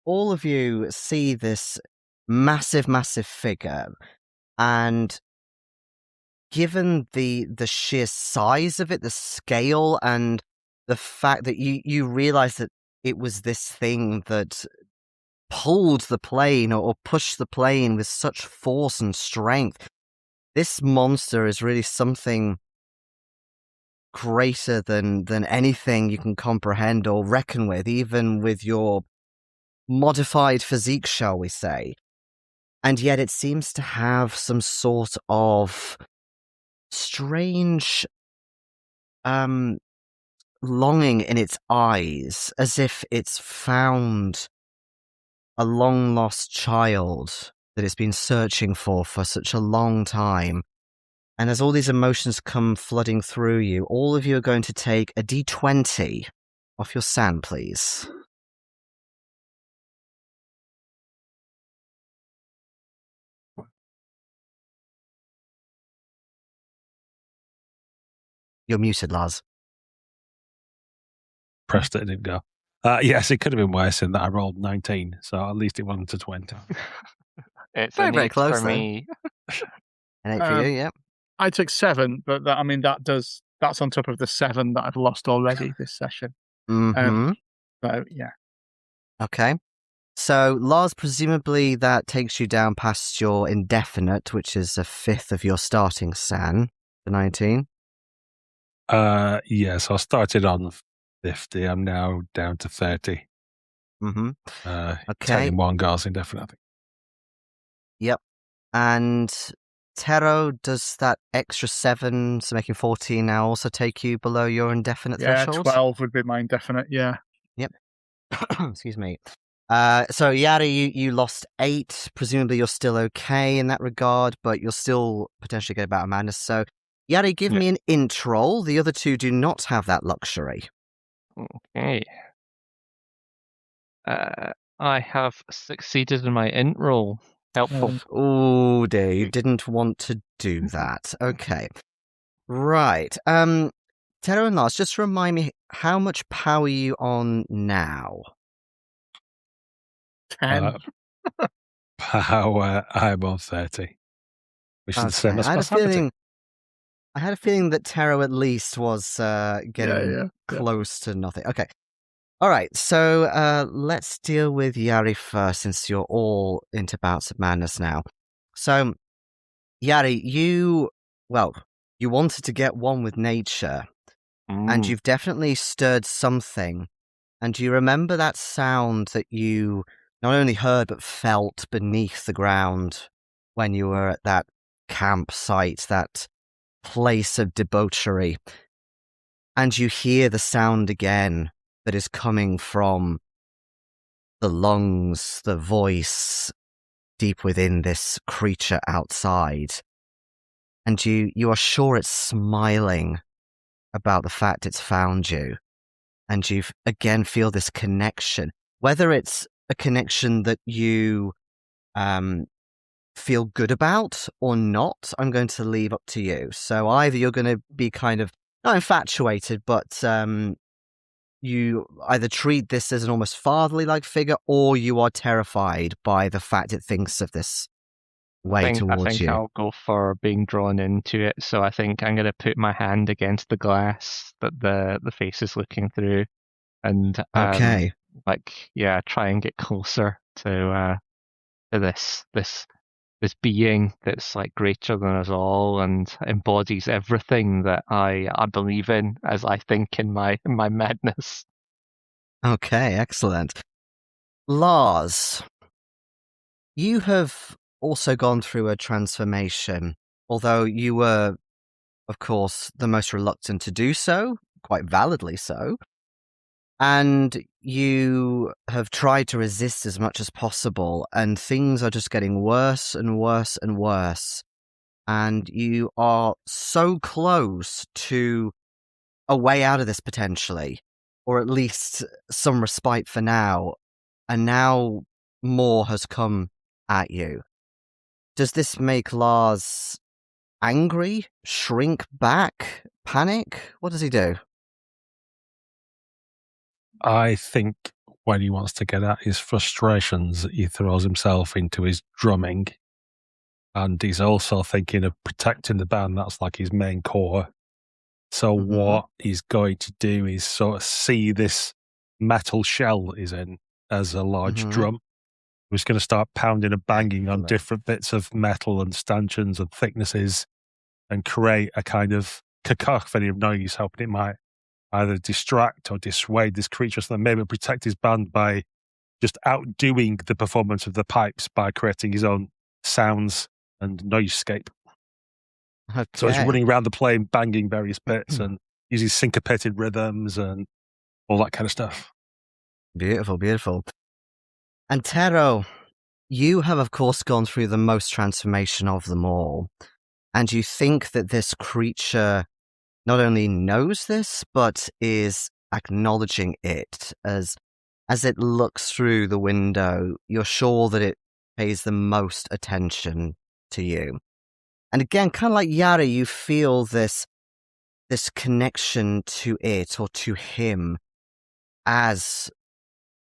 All of you see this massive, massive figure, and given the sheer size of it, the scale, and the fact that you realize that it was this thing that pulled the plane or pushed the plane with such force and strength, this monster is really something greater than anything you can comprehend or reckon with, even with your modified physique, shall we say. And yet it seems to have some sort of strange longing in its eyes, as if it's found a long-lost child that it's been searching for such a long time. And as all these emotions come flooding through you, all of you are going to take a d20 off your sand, please. You're muted, Lars. Pressed it, it didn't go. Yes, it could have been worse in that I rolled 19, so at least it wasn't a 20. It's Very, an very 8 close, for though. me. An 8 for you, yep. I took 7, but that's on top of the 7 that I've lost already this session. Mm-hmm. So yeah. Okay. So, Lars, presumably that takes you down past your indefinite, which is a fifth of your starting SAN, the 19. Yes, I started on 50. I'm now down to 30. Mm-hmm. Okay. Taking one girl's indefinite, I think. Yep. And Tero, does that extra 7, so making 14 now, also take you below your indefinite threshold? 12 would be my indefinite, yeah. Yep. Excuse me. So Yari, you lost 8. Presumably you're still okay in that regard, but you'll still potentially get about a madness. So Yari, give me an int roll. The other two do not have that luxury. Okay. I have succeeded in my int roll. Helpful. Oh dear, you didn't want to do that. Okay. Right. Tero and Lars, just remind me, how much power are you on now? 10. Power, I'm on 30. Which is the same as I I had a feeling that Tero at least was getting Yeah. close to nothing. Okay. All right, so let's deal with Yari first, since you're all into bouts of madness now. So, Yari, you wanted to get one with nature, and you've definitely stirred something. And you remember that sound that you not only heard but felt beneath the ground when you were at that campsite, that place of debauchery. And you hear the sound again that is coming from the lungs, the voice deep within this creature outside. And you are sure it's smiling about the fact it's found you. And you again feel this connection. Whether it's a connection that you feel good about or not, I'm going to leave up to you. So either you're going to be kind of, not infatuated, but you either treat this as an almost fatherly-like figure, or you are terrified by the fact it thinks of this way towards I think you. I'll go for being drawn into it. So I think I'm going to put my hand against the glass that the face is looking through, and Okay. try and get closer to this being that's like greater than us all and embodies everything that I believe in as I think in my madness. Okay, excellent. Lars, you have also gone through a transformation, although you were, of course, the most reluctant to do so, quite validly so. And you have tried to resist as much as possible, and things are just getting worse and worse and worse. And you are so close to a way out of this potentially, or at least some respite for now. And now more has come at you. Does this make Lars angry, shrink back, panic? What does he do? I think when he wants to get at his frustrations, he throws himself into his drumming. And he's also thinking of protecting the band. That's like his main core. So what he's going to do is sort of see this metal shell he's in as a large drum. He's going to start pounding and banging on different bits of metal and stanchions and thicknesses and create a kind of cacophony of noise, hoping it might either distract or dissuade this creature, so then maybe protect his band by just outdoing the performance of the pipes by creating his own sounds and noisescape. Okay. So he's running around the plane, banging various bits and using syncopated rhythms and all that kind of stuff. Beautiful, beautiful. And Tero, you have, of course, gone through the most transformation of them all. And you think that this creature not only knows this, but is acknowledging it as it looks through the window. You're sure that it pays the most attention to you. And again, kind of like Yari, you feel this connection to it or to him as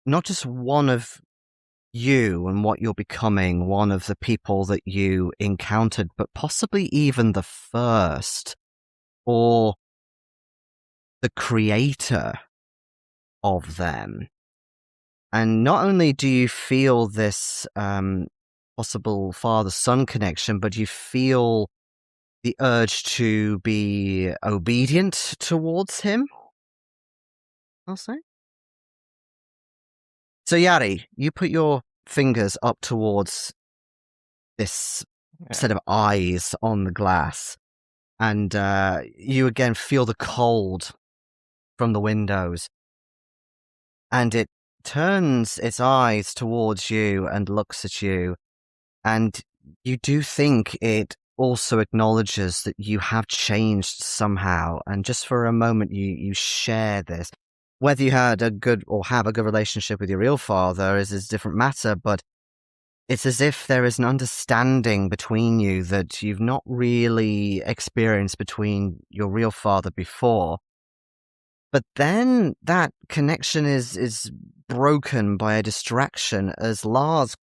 not just one of you and what you're becoming, one of the people that you encountered, but possibly even the first or the creator of them. And not only do you feel this possible father-son connection, but you feel the urge to be obedient towards him, I'll say. So Yari, you put your fingers up towards this set of eyes on the glass, and you again feel the cold from the windows, and it turns its eyes towards you and looks at you, and you do think it also acknowledges that you have changed somehow, and just for a moment you share this. Whether you had a good or have a good relationship with your real father is a different matter, but it's as if there is an understanding between you that you've not really experienced between your real father before. But then that connection is broken by a distraction as Lars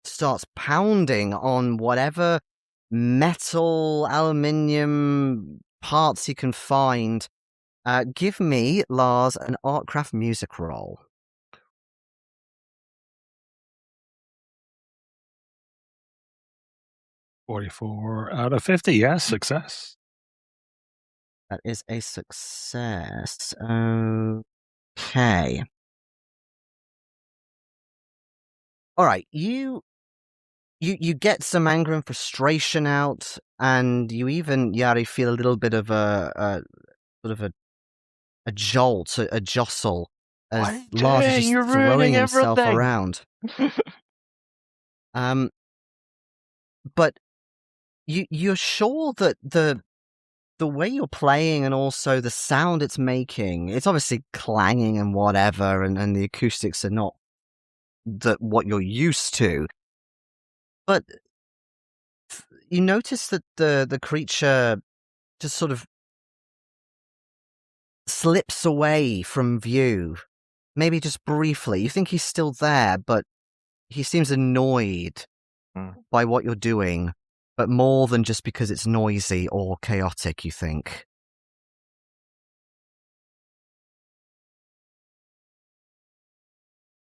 starts pounding on whatever metal, aluminium parts he can find. Give me, Lars, an Artcraft music roll. $44 out of 50, yes, success. That is a success. Okay. All right, you get some anger and frustration out, and you even, Yari, feel a little bit of a sort of a jolt, a jostle, as Lars is just throwing himself around. But you're sure that the way you're playing and also the sound it's making, it's obviously clanging and whatever, and the acoustics are not what you're used to. But you notice that the creature just sort of slips away from view, maybe just briefly. You think he's still there, but he seems annoyed by what you're doing, but more than just because it's noisy or chaotic, you think.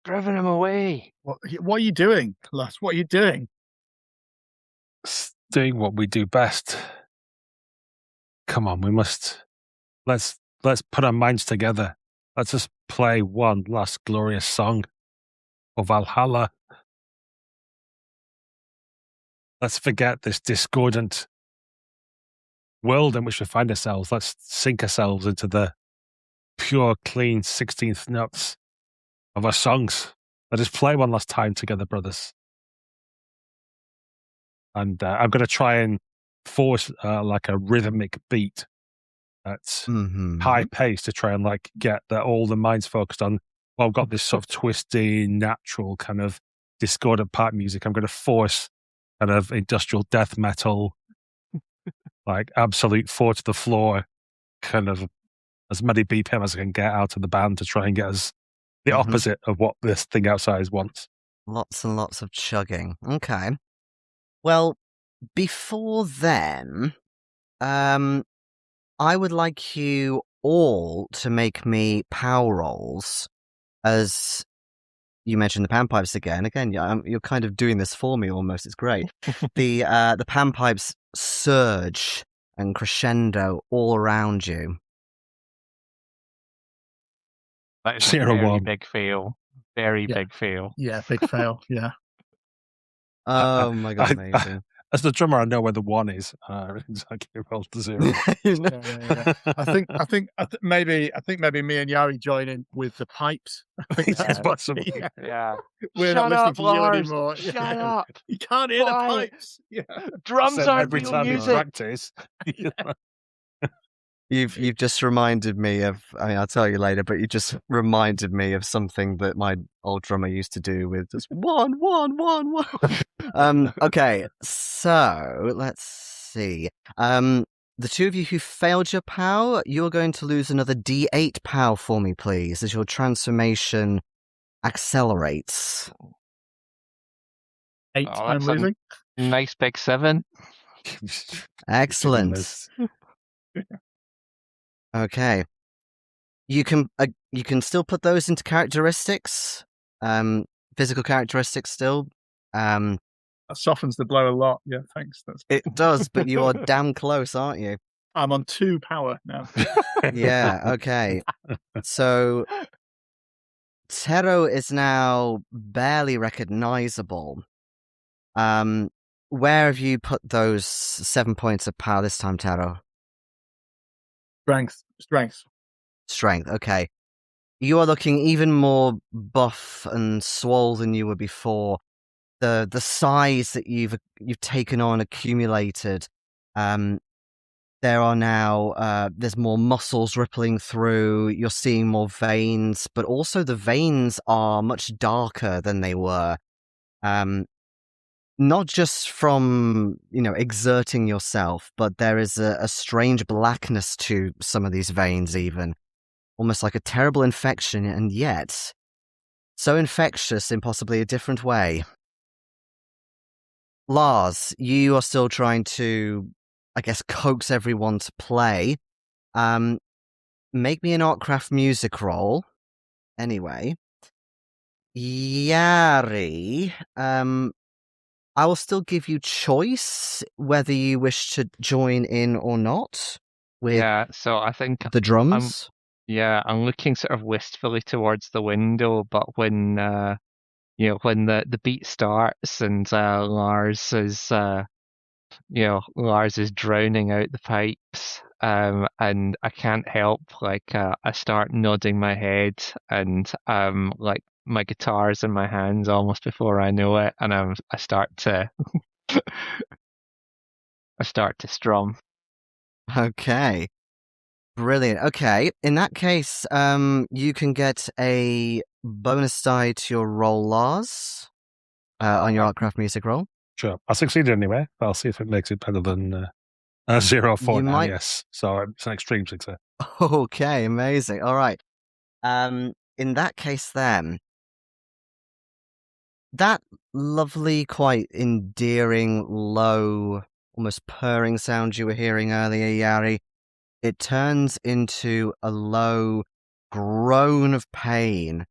Driven him away. What are you doing, Lars? What are you doing? Doing what we do best. Come on, let's put our minds together. Let's just play one last glorious song of Valhalla. Let's forget this discordant world in which we find ourselves. Let's sink ourselves into the pure, clean 16th notes of our songs. Let us play one last time together, brothers. And I'm going to try and force like a rhythmic beat at high pace to try and like get all the minds focused on. Well, I've got this sort of twisty, natural kind of discordant pipe music. I'm going to force kind of industrial death metal, like absolute four to the floor, kind of as many BPM as I can get out of the band to try and get us the opposite of what this thing outside wants. Lots and lots of chugging. Okay. Well, before then, I would like you all to make me power rolls, as you mentioned the panpipes again. Again, you're kind of doing this for me almost. It's great. The panpipes surge and crescendo all around you. That is a 0 very 1. big fail. Very Yeah. big fail. Yeah, big fail. Yeah. Oh my god, amazing. As the drummer, I know where the 1 is. Exactly, rolled the 0. Yeah. I think maybe me and Yari join in with the pipes. I think Yes, possibly. Yeah. We're Shut not listening up, to Lars. you anymore. Shut Yeah. up. You can't hear the Quiet. pipes. Yeah. Drums Said aren't every real time we music. practice. You've just reminded me of, I mean, I'll tell you later, but you just reminded me of something that my old drummer used to do with just one. Okay, so let's see. The two of you who failed your power, you're going to lose another D8 power for me, please, as your transformation accelerates. 8 Oh, I'm that's a losing. nice big 7. Excellent. Okay. You can still put those into characteristics, physical characteristics still. That softens the blow a lot. Yeah, thanks. It does, but you are damn close, aren't you? I'm on 2 power now. Yeah, okay. So Tero is now barely recognizable. Where have you put those 7 points of power this time, Tero? Strength, okay. You are looking even more buff and swole than you were before. The size that you've taken on accumulated. There are now there's more muscles rippling through. You're seeing more veins, but also the veins are much darker than they were. Not just from exerting yourself, but there is a strange blackness to some of these veins, even almost like a terrible infection, and yet so infectious in possibly a different way. Lars, you are still trying to, I guess, coax everyone to play. Make me an Artcraft music roll. Anyway. Yari, I will still give you choice whether you wish to join in or not with Yeah, so I think the drums. I'm looking sort of wistfully towards the window, but when when the beat starts and Lars is drowning out the pipes, and I can't help, I start nodding my head, and my guitar's in my hands almost before I know it, and I start to strum. Okay. Brilliant. Okay. In that case, you can get a bonus die to your roll, Lars, on your Artcraft music roll. Sure. I succeeded anyway. I'll see if it makes it better than 0 4 now, yes. So it's an extreme success. Okay, amazing. All right. In that case, then, that lovely, quite endearing, low, almost purring sound you were hearing earlier, Yari, it turns into a low groan of pain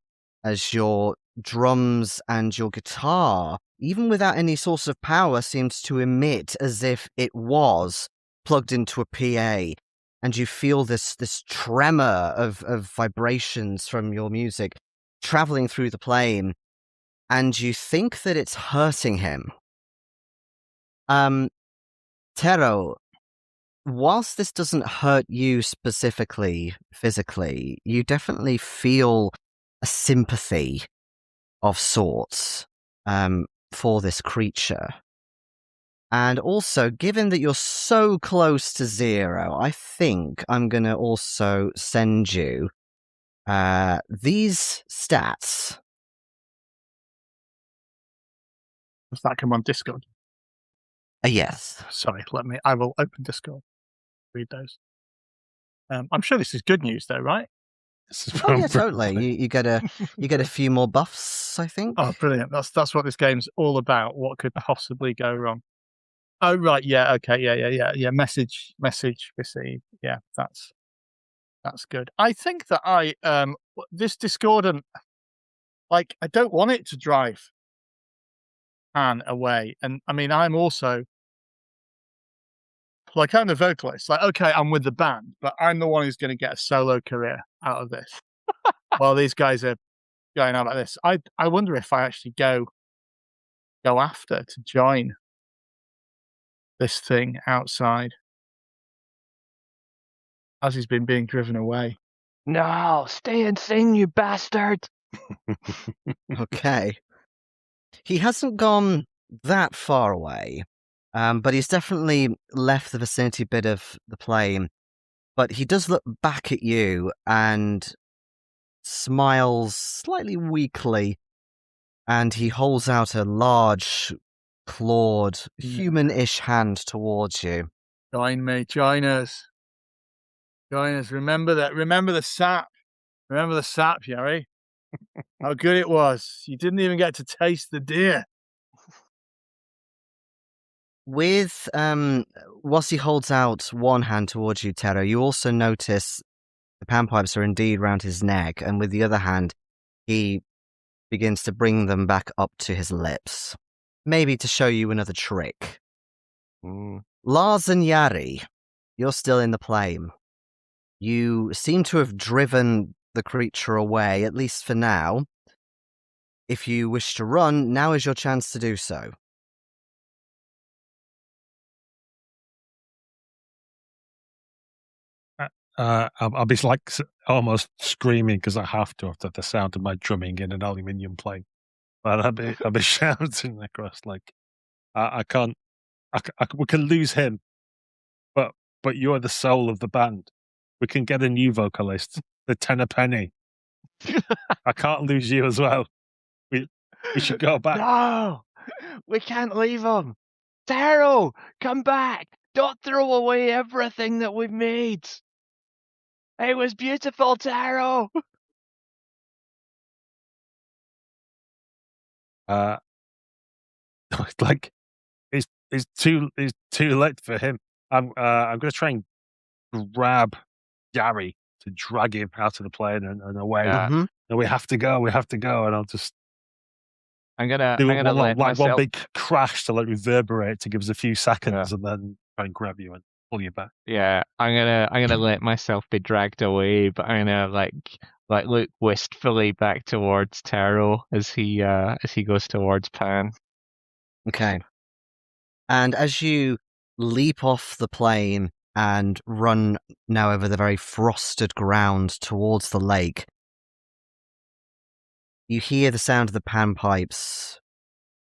as your drums and your guitar, even without any source of power, seems to emit as if it was plugged into a PA. And you feel this tremor of vibrations from your music traveling through the plane, and you think that it's hurting him. Tero, whilst this doesn't hurt you specifically, physically, you definitely feel a sympathy of sorts for this creature. And also, given that you're so close to 0, I think I'm going to also send you these stats. Does that come on Discord? Yes. Sorry, I will open Discord, read those. I'm sure this is good news, though, right? This is Oh yeah, totally. You get a few more buffs, I think. Oh, brilliant! That's what this game's all about. What could possibly go wrong? Oh, right. Yeah. Okay. Yeah. Message received. Yeah, that's good. I think that this discordant, like, I don't want it to drive Anne away, and I mean, I'm also like, I'm the vocalist. Like, okay, I'm with the band, but I'm the one who's going to get a solo career out of this. While these guys are going out like this, I wonder if I actually go after to join this thing outside as he's been being driven away. No, stay and sing, you bastard. Okay. He hasn't gone that far away, but he's definitely left the vicinity bit of the plane. But he does look back at you and smiles slightly weakly, and he holds out a large, clawed, human-ish hand towards you. Join me, join us. Remember the sap. Remember the sap, Yari. How good it was. You didn't even get to taste the deer. With whilst he holds out one hand towards you, Tero, you also notice the panpipes are indeed round his neck, and with the other hand, he begins to bring them back up to his lips, maybe to show you another trick. Lars and Yari, you're still in the plane. You seem to have driven the creature away, at least for now. If you wish to run, now is your chance to do so. I'll be like almost screaming because I have to after the sound of my drumming in an aluminium plane. But I'll be shouting across like, I can't. We can lose him, but you're the soul of the band. We can get a new vocalist, the tenor penny. I can't lose you as well. We should go back. No, we can't leave him. Taro, come back. Don't throw away everything that we've made. It was beautiful, Taro. Like it's too late for him. I'm going to try and grab Gary to drag him out of the plane and away. Yeah. Mm-hmm. And we have to go, and I'll just I'm gonna do let myself... one big crash to reverberate to give us a few seconds, and then try and grab you and pull you back. Yeah, I'm gonna let myself be dragged away, but I'm gonna like look wistfully back towards Taro as he goes towards Pan. Okay. And as you leap off the plane and run now over the very frosted ground towards the lake, you hear the sound of the panpipes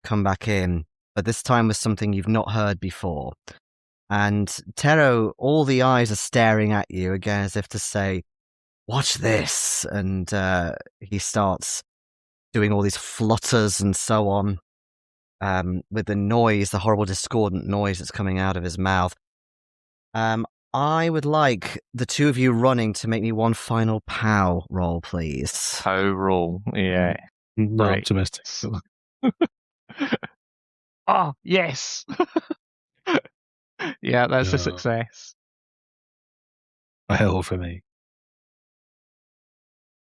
come back in, but this time with something you've not heard before. And Tero, all the eyes are staring at you again as if to say, watch this. And he starts doing all these flutters and so on with the noise, the horrible discordant noise that's coming out of his mouth. I would like the two of you running to make me one final POW roll, please. POW roll, yeah. Not Right. optimistic. Oh, yes. Yeah, that's a success. A hell for me.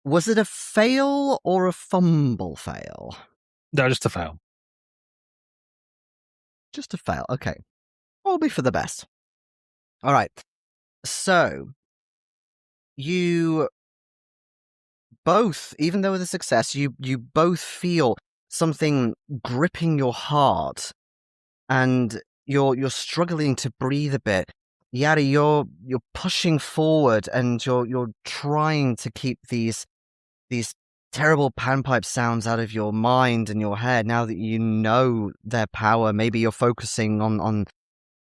Was it a fail or a fumble fail? No, just a fail. Just a fail. Okay. All be for the best. All right. So, you both, even though with a success, you both feel something gripping your heart, and you're struggling to breathe a bit. Yari, you're pushing forward, and you're trying to keep these terrible panpipe sounds out of your mind and your head now that you know their power. Maybe you're focusing on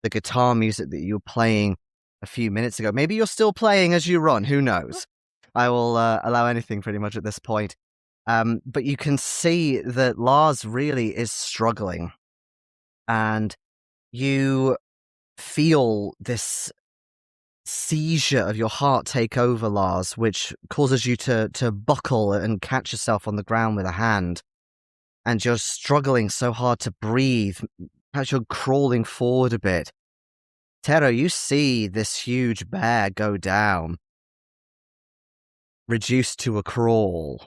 the guitar music that you were playing a few minutes ago. Maybe you're still playing as you run. Who knows? I will allow anything pretty much at this point. But you can see that Lars really is struggling. And you feel this seizure of your heart take over, Lars, which causes you to buckle and catch yourself on the ground with a hand. And you're struggling so hard to breathe as you're crawling forward a bit. Tero, you see this huge bear go down, reduced to a crawl.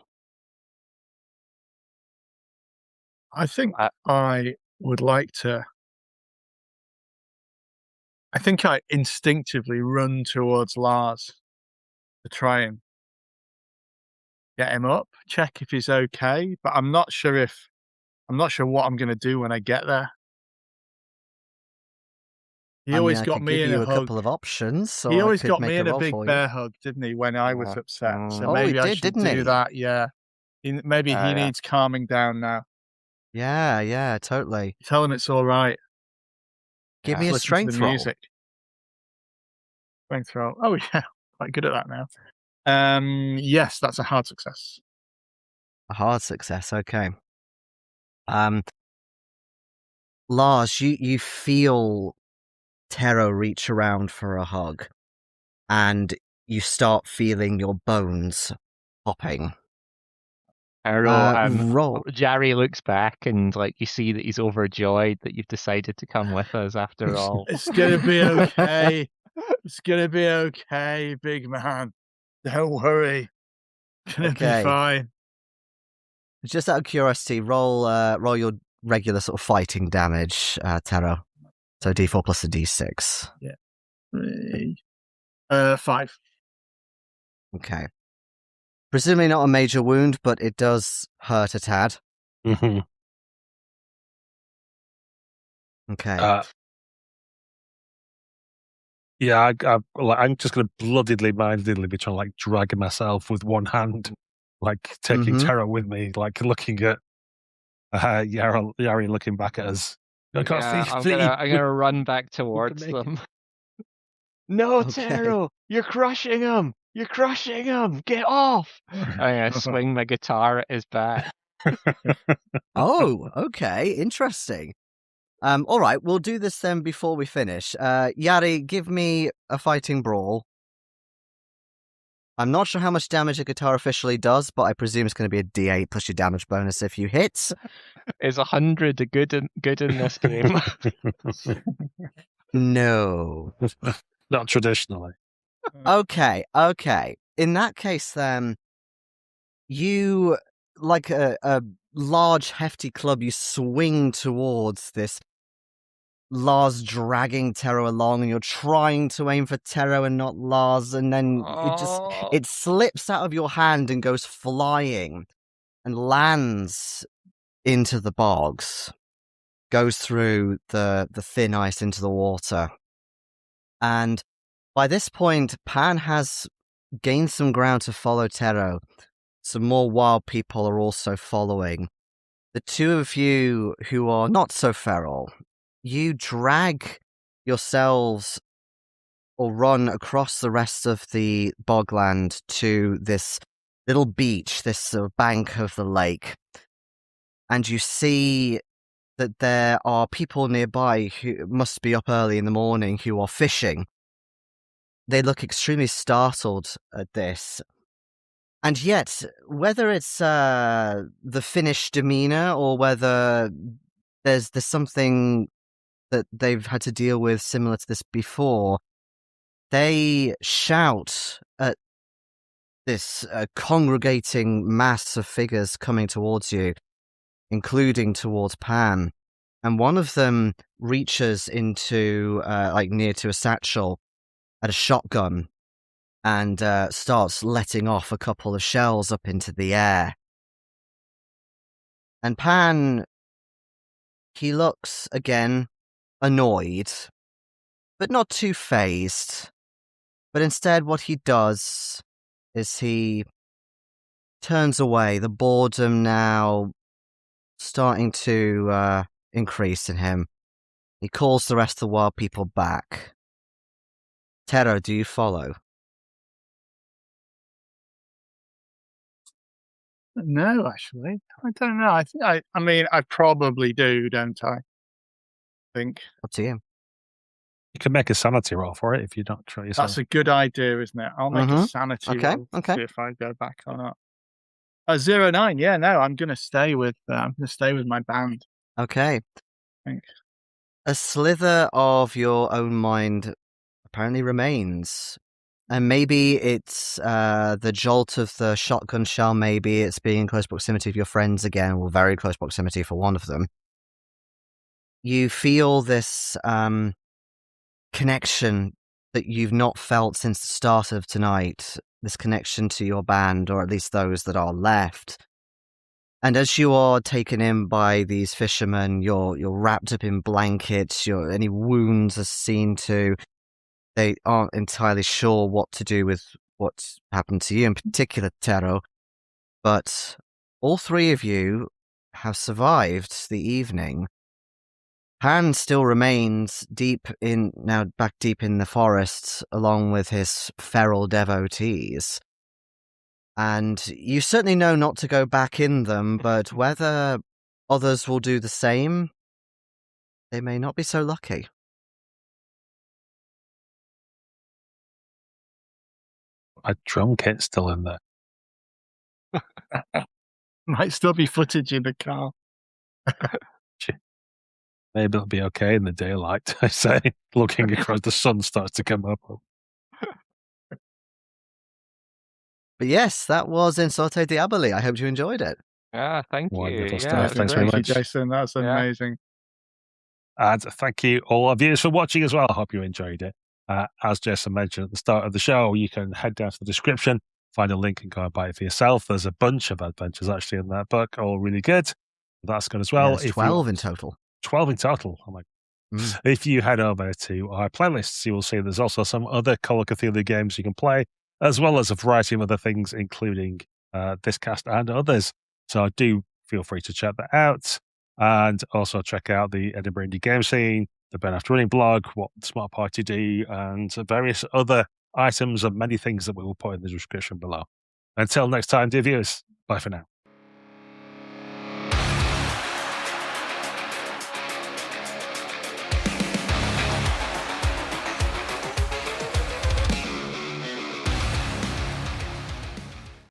I think I would like to. I think I instinctively run towards Lars to try and get him up, check if he's okay. But I'm not sure what I'm going to do when I get there. He always got me in a hug. Couple of options. So he always got me in a big bear hug, didn't he? When I was upset, so maybe I should do that. Yeah, maybe he needs calming down now. Yeah, totally. Tell him it's all right. Give me a strength roll. Music. Strength roll. Oh yeah, quite good at that now. Yes, that's a hard success. A hard success. Okay. Lars, you feel Tero reach around for a hug, and you start feeling your bones popping. Roll. Jerry looks back and you see that he's overjoyed that you've decided to come with us after all. It's gonna be okay. It's gonna be okay, big man. Don't worry. It's gonna be fine. Just out of curiosity, roll your regular sort of fighting damage, Tero. So D4 plus a D6. Yeah. 5. Okay. Presumably not a major wound, but it does hurt a tad. Mm-hmm. Okay. Yeah, I'm just going to bloodedly, mindedly be trying to drag myself with one hand, taking Tero with me, looking at Yari looking back at us. I'm gonna run back towards them. No, Tero, you're crushing him. You're crushing him. Get off. I'm gonna swing my guitar at his back. Oh, okay, interesting. All right, we'll do this then before we finish. Yari, give me a fighting brawl. I'm not sure how much damage a guitar officially does, but I presume it's going to be a D8 plus your damage bonus if you hit. Is 100 a good in this game? No. Not traditionally. Okay. In that case, then, you, like a large, hefty club, you swing towards this Lars dragging Tero along, and you're trying to aim for Tero and not Lars, and then it slips out of your hand and goes flying and lands into the bogs, goes through the thin ice into the water. And by this point, Pan has gained some ground to follow Tero. Some more wild people are also following. The two of you who are not so feral, you drag yourselves or run across the rest of the bogland to this little beach, this bank of the lake. And you see that there are people nearby who must be up early in the morning who are fishing. They look extremely startled at this. And yet, whether it's the Finnish demeanor or whether there's something that they've had to deal with similar to this before, they shout at this congregating mass of figures coming towards you, including towards Pan. And one of them reaches into, near to a satchel at a shotgun and starts letting off a couple of shells up into the air. And Pan, he looks again annoyed, but not too fazed. But instead what he does is he turns away, the boredom now starting to increase in him. He calls the rest of the wild people back. Tero, do you follow? No, actually, I don't know. I think I probably do, don't I? think. Up to you. You can make a sanity roll for it if you don't try yourself. That's a good idea, isn't it? I'll make a sanity Okay, roll to okay. see if I go back or not. 09. Yeah, no, I'm gonna stay with my band. Okay. I think. A slither of your own mind apparently remains. And maybe it's the jolt of the shotgun shell, maybe it's being in close proximity of your friends again, or very close proximity for one of them. You feel this connection that you've not felt since the start of tonight, this connection to your band, or at least those that are left. And as you are taken in by these fishermen, you're wrapped up in blankets, any wounds are seen to. They aren't entirely sure what to do with what's happened to you, in particular, Tero. But all three of you have survived the evening. Pan still remains back deep in the forests, along with his feral devotees. And you certainly know not to go back in them, but whether others will do the same, they may not be so lucky. My drum kit's still in there. Might still be footage in the car. Maybe it'll be okay in the daylight, I say, looking across the sun starts to come up. But yes, that was in Sorte Diaboli. I hope you enjoyed it. Yeah, thank you. Wonderful Yeah, stuff. Thanks very Thank you, much. Jayson. That's amazing. And thank you all our viewers for watching as well. I hope you enjoyed it. As Jayson mentioned at the start of the show, you can head down to the description, find a link and go and buy it for yourself. There's a bunch of adventures actually in that book, all really good. That's good as well. Yeah, there's 12 in total. 12 in total. Oh my. If you head over to our playlists, you will see there's also some other Call of Cthulhu games you can play, as well as a variety of other things, including this cast and others. So do feel free to check that out. And also check out the Edinburgh Indie Game Scene, the Ben After Running blog, what Smart Party do, and various other items and many things that we will put in the description below. Until next time, dear viewers, bye for now.